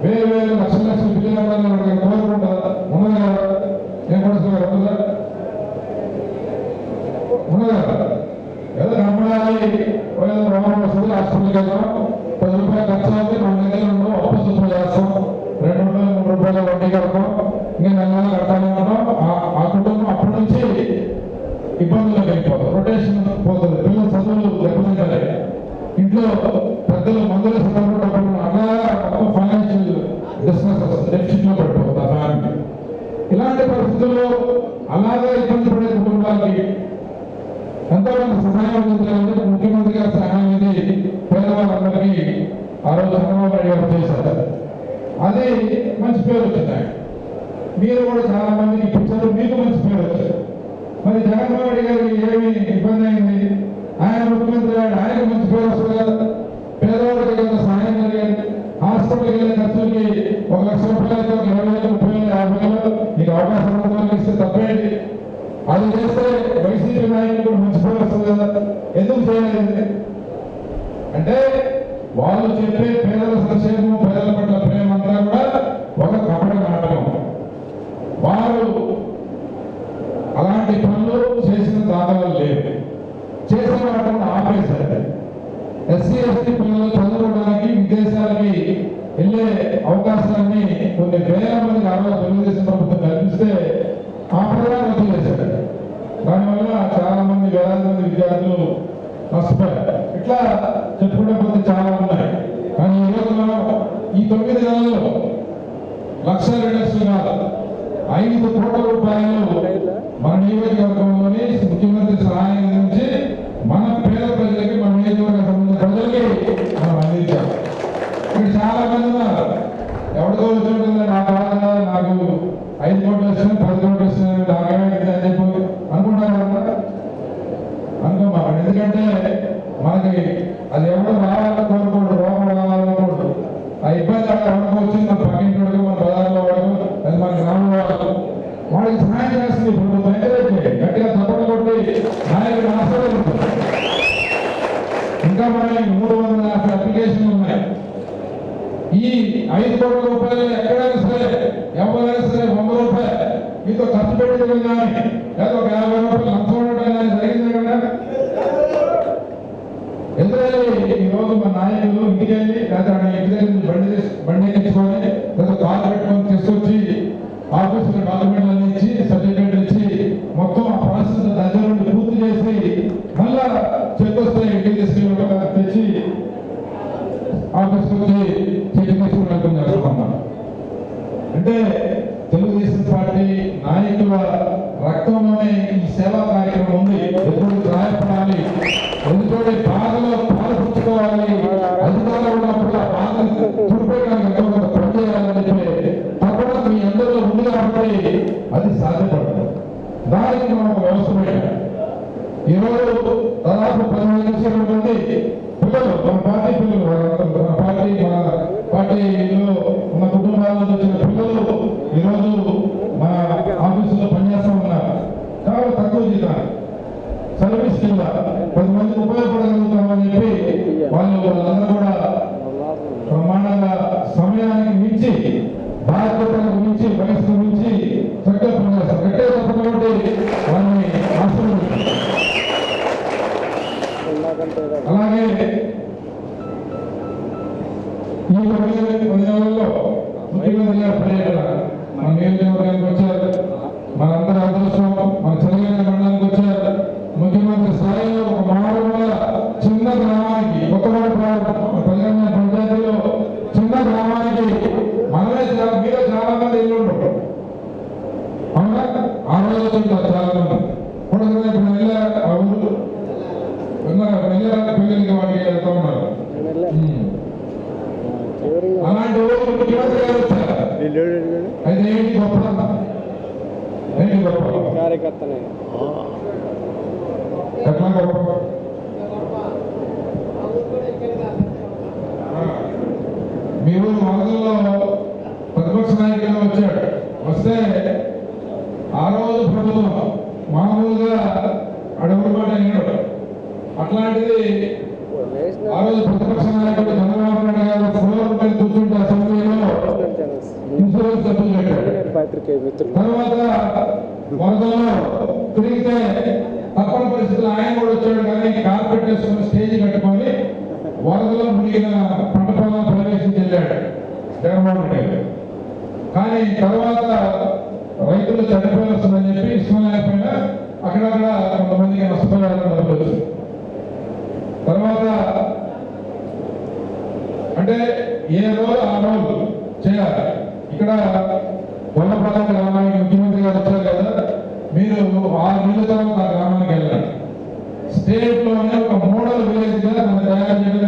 వేలు లక్షల బిల్లులు కోరుకుంటుందా, ఉన్నది కదా, ఏం పడుతుంది ఉంటుందా, ఉన్నది కదా, ఏదో నమ్మడాలి, ఏదో రోగం వస్తుంది హాస్పిటల్కి వెళ్తాం, 10 రూపాయలు ఖర్చు అవుతుంది, 2 నెలలు అప్పు సూచన చేస్తాం, 2 రూపాయలు 3 రూపాయలు వడ్డీ కడతాం, ఇంకా నెలలు కట్టాలి ఉంటాం. ఆ కుటుంబం అప్పటి నుంచి ఇబ్బందులకు వెళ్ళిపోతుంది, రొటేషన్ పోతుంది, పిల్లల చదువులు దెబ్బతింటాయి, ఇంట్లో పెద్దలు మందుల సందర్భంలో అలా ఫైనాన్షియల్ డిస్ట్రెస్ డెఫిసిట్ లో పడిపోతుంది ఆ ఫ్యామిలీ. ఇలాంటి పరిస్థితుల్లో అలాగే ఇబ్బంది పడే కుటుంబాలకి ఎంతోమంది సహాయం అందించాలంటే ముఖ్యమంత్రి గారి సహాయం అనేది పేదవాళ్ళందరికీ ఆ రోజు చంద్రబాబు నాయుడు గారు చేశారు. అది మంచి పేరు వచ్చింది. మీరు కూడా చాలా మందికి ఇప్పించారు, మీకు మంచి పేరు వచ్చారు. మరి జగన్మోహన్ రెడ్డి గారికి ఏమి ఇబ్బంది అయింది? ఆయన ముఖ్యమంత్రి గారు, ఆయనకు మంచి పేరు వస్తుంది కదా, పేదవాడికి కదా సహాయం జరిగింది. హాస్పిటల్కి వెళ్ళే ఖర్చులకి 1 లక్ష రూపాయలతో 20,000, 30,000, 50,000 నీకు అవకాశం ఉన్నదానికి ఇస్తే తప్పేంటి? అది చేస్తే వైసీపీ నాయకులు కూడా మంచి పేరు వస్తుంది కదా, ఎందుకు చేయలేదు? అంటే వాళ్ళు చెప్పే పేదల సంక్షేమం, పేదల పట్ల ప్రేమ అంతా కూడా ఒక కపట నాటకం. వారు అలాంటి పనులు చేసిన దాఖలాలు లేవు, చేసిన వాటిని ఆపేశారు. ఎస్సీ ఎస్టీ పిల్లలు చదువుకోవడానికి విదేశాలకి వెళ్ళే అవకాశాన్ని కొన్ని వేల మందికి ఆ రోజు తెలుగుదేశం ప్రభుత్వం కల్పిస్తే ఆ పథకాన్ని రద్దు చేశారు. దానివల్ల చాలా మంది, వేలాది మంది విద్యార్థులు నష్టపోయారు. ఇట్లా చెప్పుకుంటే పోతే చాలా ఉన్నాయి. కానీ ఈరోజు మనం ఈ 9 నెలల్లో 1,02,00,000 కాదు, 5 కోట్ల రూపాయలు మన నియోజకవర్గంలోని ముఖ్యమంత్రి సహాయం నుంచి మన పేద ప్రజలకి, మన నియోజకవర్గ సంబంధించిన ప్రజలకి మనం అందించాం. ఇక్కడ చాలా మంది ఉన్నారు, ఎవరితో వచ్చింటుందో నాకు బాగా, నాకు 5 కోట్లు వస్తున్నాయి, 10 కోట్లు వస్తున్నాయి, నాకేమైంది అని చెప్పి అనుకుంటారు కదా, అనుకోమా. ఎందుకంటే మనకి అది ఎవరు రావాలని కోరుకోడు, రోగం రావాలనుకోడు. ఆ ఇబ్బంది అక్కడ ఎవరికి వచ్చింది, మన పక్కింటి వాడుకు, మన బజార్లో వాడుకు, అది మనకి రాము వాడు, వాళ్ళకి సహాయం చేస్తుంది ప్రభుత్వం. ఎంకరేజ్ చేయండి, గట్టిగా తప్పకుండా కొట్టి నాయకుడు ఆశీర్వదించారు. ఇంకా మనకి 350 అప్లికేషన్లు ఉన్నాయి. ఈ 5 కోట్ల రూపాయలు ఎక్కడైనా సరే, ఎవరైనా సరే 100 రూపాయలు మీతో ఖర్చు పెట్టడం కానీ, లేదా ఒక 50 రూపాయలు లంచం ఉండటం కానీ జరిగింది కదా. ఎందుకంటే ఈరోజు మా నాయకులు ఇంటికి వెళ్ళి, లేదా ఇంటి దగ్గర బండి ఎక్కించుకొని, లేదా కారు పెట్టుకొని తీసుకొచ్చి ఆఫీసులో డాక్యుమెంట్లు ఇచ్చి, సర్టిఫికేట్లు ఇచ్చి, మొత్తం ఆ ప్రాసెస్ దగ్గర నుండి పూర్తి చేసి మళ్ళా చెక్ వస్తే ఇంటికి తీసుకెళ్ళి తెచ్చి ఆఫీస్కి వచ్చి చెక్ తీసుకుని వెళ్తాం చేస్తున్నాం. అంటే తెలుగుదేశం పార్టీ నాయకుల రక్తంలోనే ఈ సేవా కార్యక్రమం ఉంది. ఎప్పుడు సహాయపడాలి, ఎందుకంటే బాధలో పాల్పంచుకోవాలి, అధికారులు ఉన్నప్పుడు ఆ బాధను తుడిపోయడానికి పని చేయాలని చెప్పి తప్పకుండా మీ అందరిలో ఉంది కాబట్టి అది సాధ్యపడదు. దానికి మనం ఒక వ్యవస్థ పెట్టాం. ఈరోజు దాదాపు 15 నుంచి 20 మంది పిల్లలు, మన పార్టీ పిల్లలు, మన పార్టీలో ఉన్న కుటుంబాల నుంచి వచ్చిన పిల్లలు ఈరోజు మన ఆఫీసులో పనిచేస్తూ ఉన్నారు. చాలా తక్కువ జీతాలు, సర్వీస్ కింద 10 మందికి ఉపయోగపడగలుగుతామని చెప్పి వాళ్ళందరూ కూడా బ్రహ్మాండంగా సమయానికి మించి, బాధ్యతలకు మించి, వయసుకు మించి చక్కగా పనిచేస్తారు. గట్టిగా తప్పకుండా వాళ్ళని ఆశీర్వదిస్తారు. స్థాయిలో ఒక మామూలుగా చిన్న గ్రామానికి తెలంగాణ పంచాయతీలో చిన్న గ్రామానికి మనమే మీలో చాలా మంది ఇల్లు ఉంటారు అవునా? ఆ రోజు ఉంటారు చాలా మంది కూడా. ఇప్పుడు వెళ్ళారు ఆ ఊరు వెళ్ళారు పిల్లలకి వాటికి వెళ్తూ ఉన్నారు. అలాంటి ఊరు ముఖ్యమంత్రి గారు వచ్చారు. అయితే ఏంటి గొప్ప ఏంటి గొప్ప కార్యకర్తనే ఎట్లా గొప్ప? మీరు వరదల్లో ప్రతిపక్ష నాయకులు వచ్చాడు. వస్తే ఆ రోజు ప్రభుత్వం మామూలుగా అడుగుడు మాట అయినాడు. అట్లాంటిది ఆ రోజు ప్రతిపక్ష నాయకుడు చంద్రబాబు నాయుడు గారు ఫ్లోర్ పై కూర్చుంటే అసెంబ్లీలో ఇన్సూరెన్స్ డబ్బులు పెట్టాడు. తర్వాత వరదల్లో తిరిగితే తప్పని పరిస్థితులు ఆయన కూడా వచ్చాడు. కానీ కార్పెట్ వేసుకుని స్టేజ్ కట్టుకొని వరదలో మునిగిన పంట పొలం ప్రవేశించి వెళ్ళాడు జగన్మోహన్ రెడ్డి. కానీ తర్వాత రైతులు చనిపోయి వస్తుందని చెప్పి ఇష్టం లేకపోయినా అక్కడక్కడ కొంతమందికి నష్టపరిహారం డబ్బులు వచ్చింది. తర్వాత అంటే ఏ రోజు ఆ రోజు చేయాలి. ఇక్కడ గొల్లపాలెం గ్రామానికి ముఖ్యమంత్రి గారు వచ్చారు కదా, మీరు 6 నెలల తర్వాత ఆ గ్రామానికి వెళ్ళాలి. స్టేట్ లోనే ఒక మోడల్ విలేజ్ గా మనం తయారు చేయడం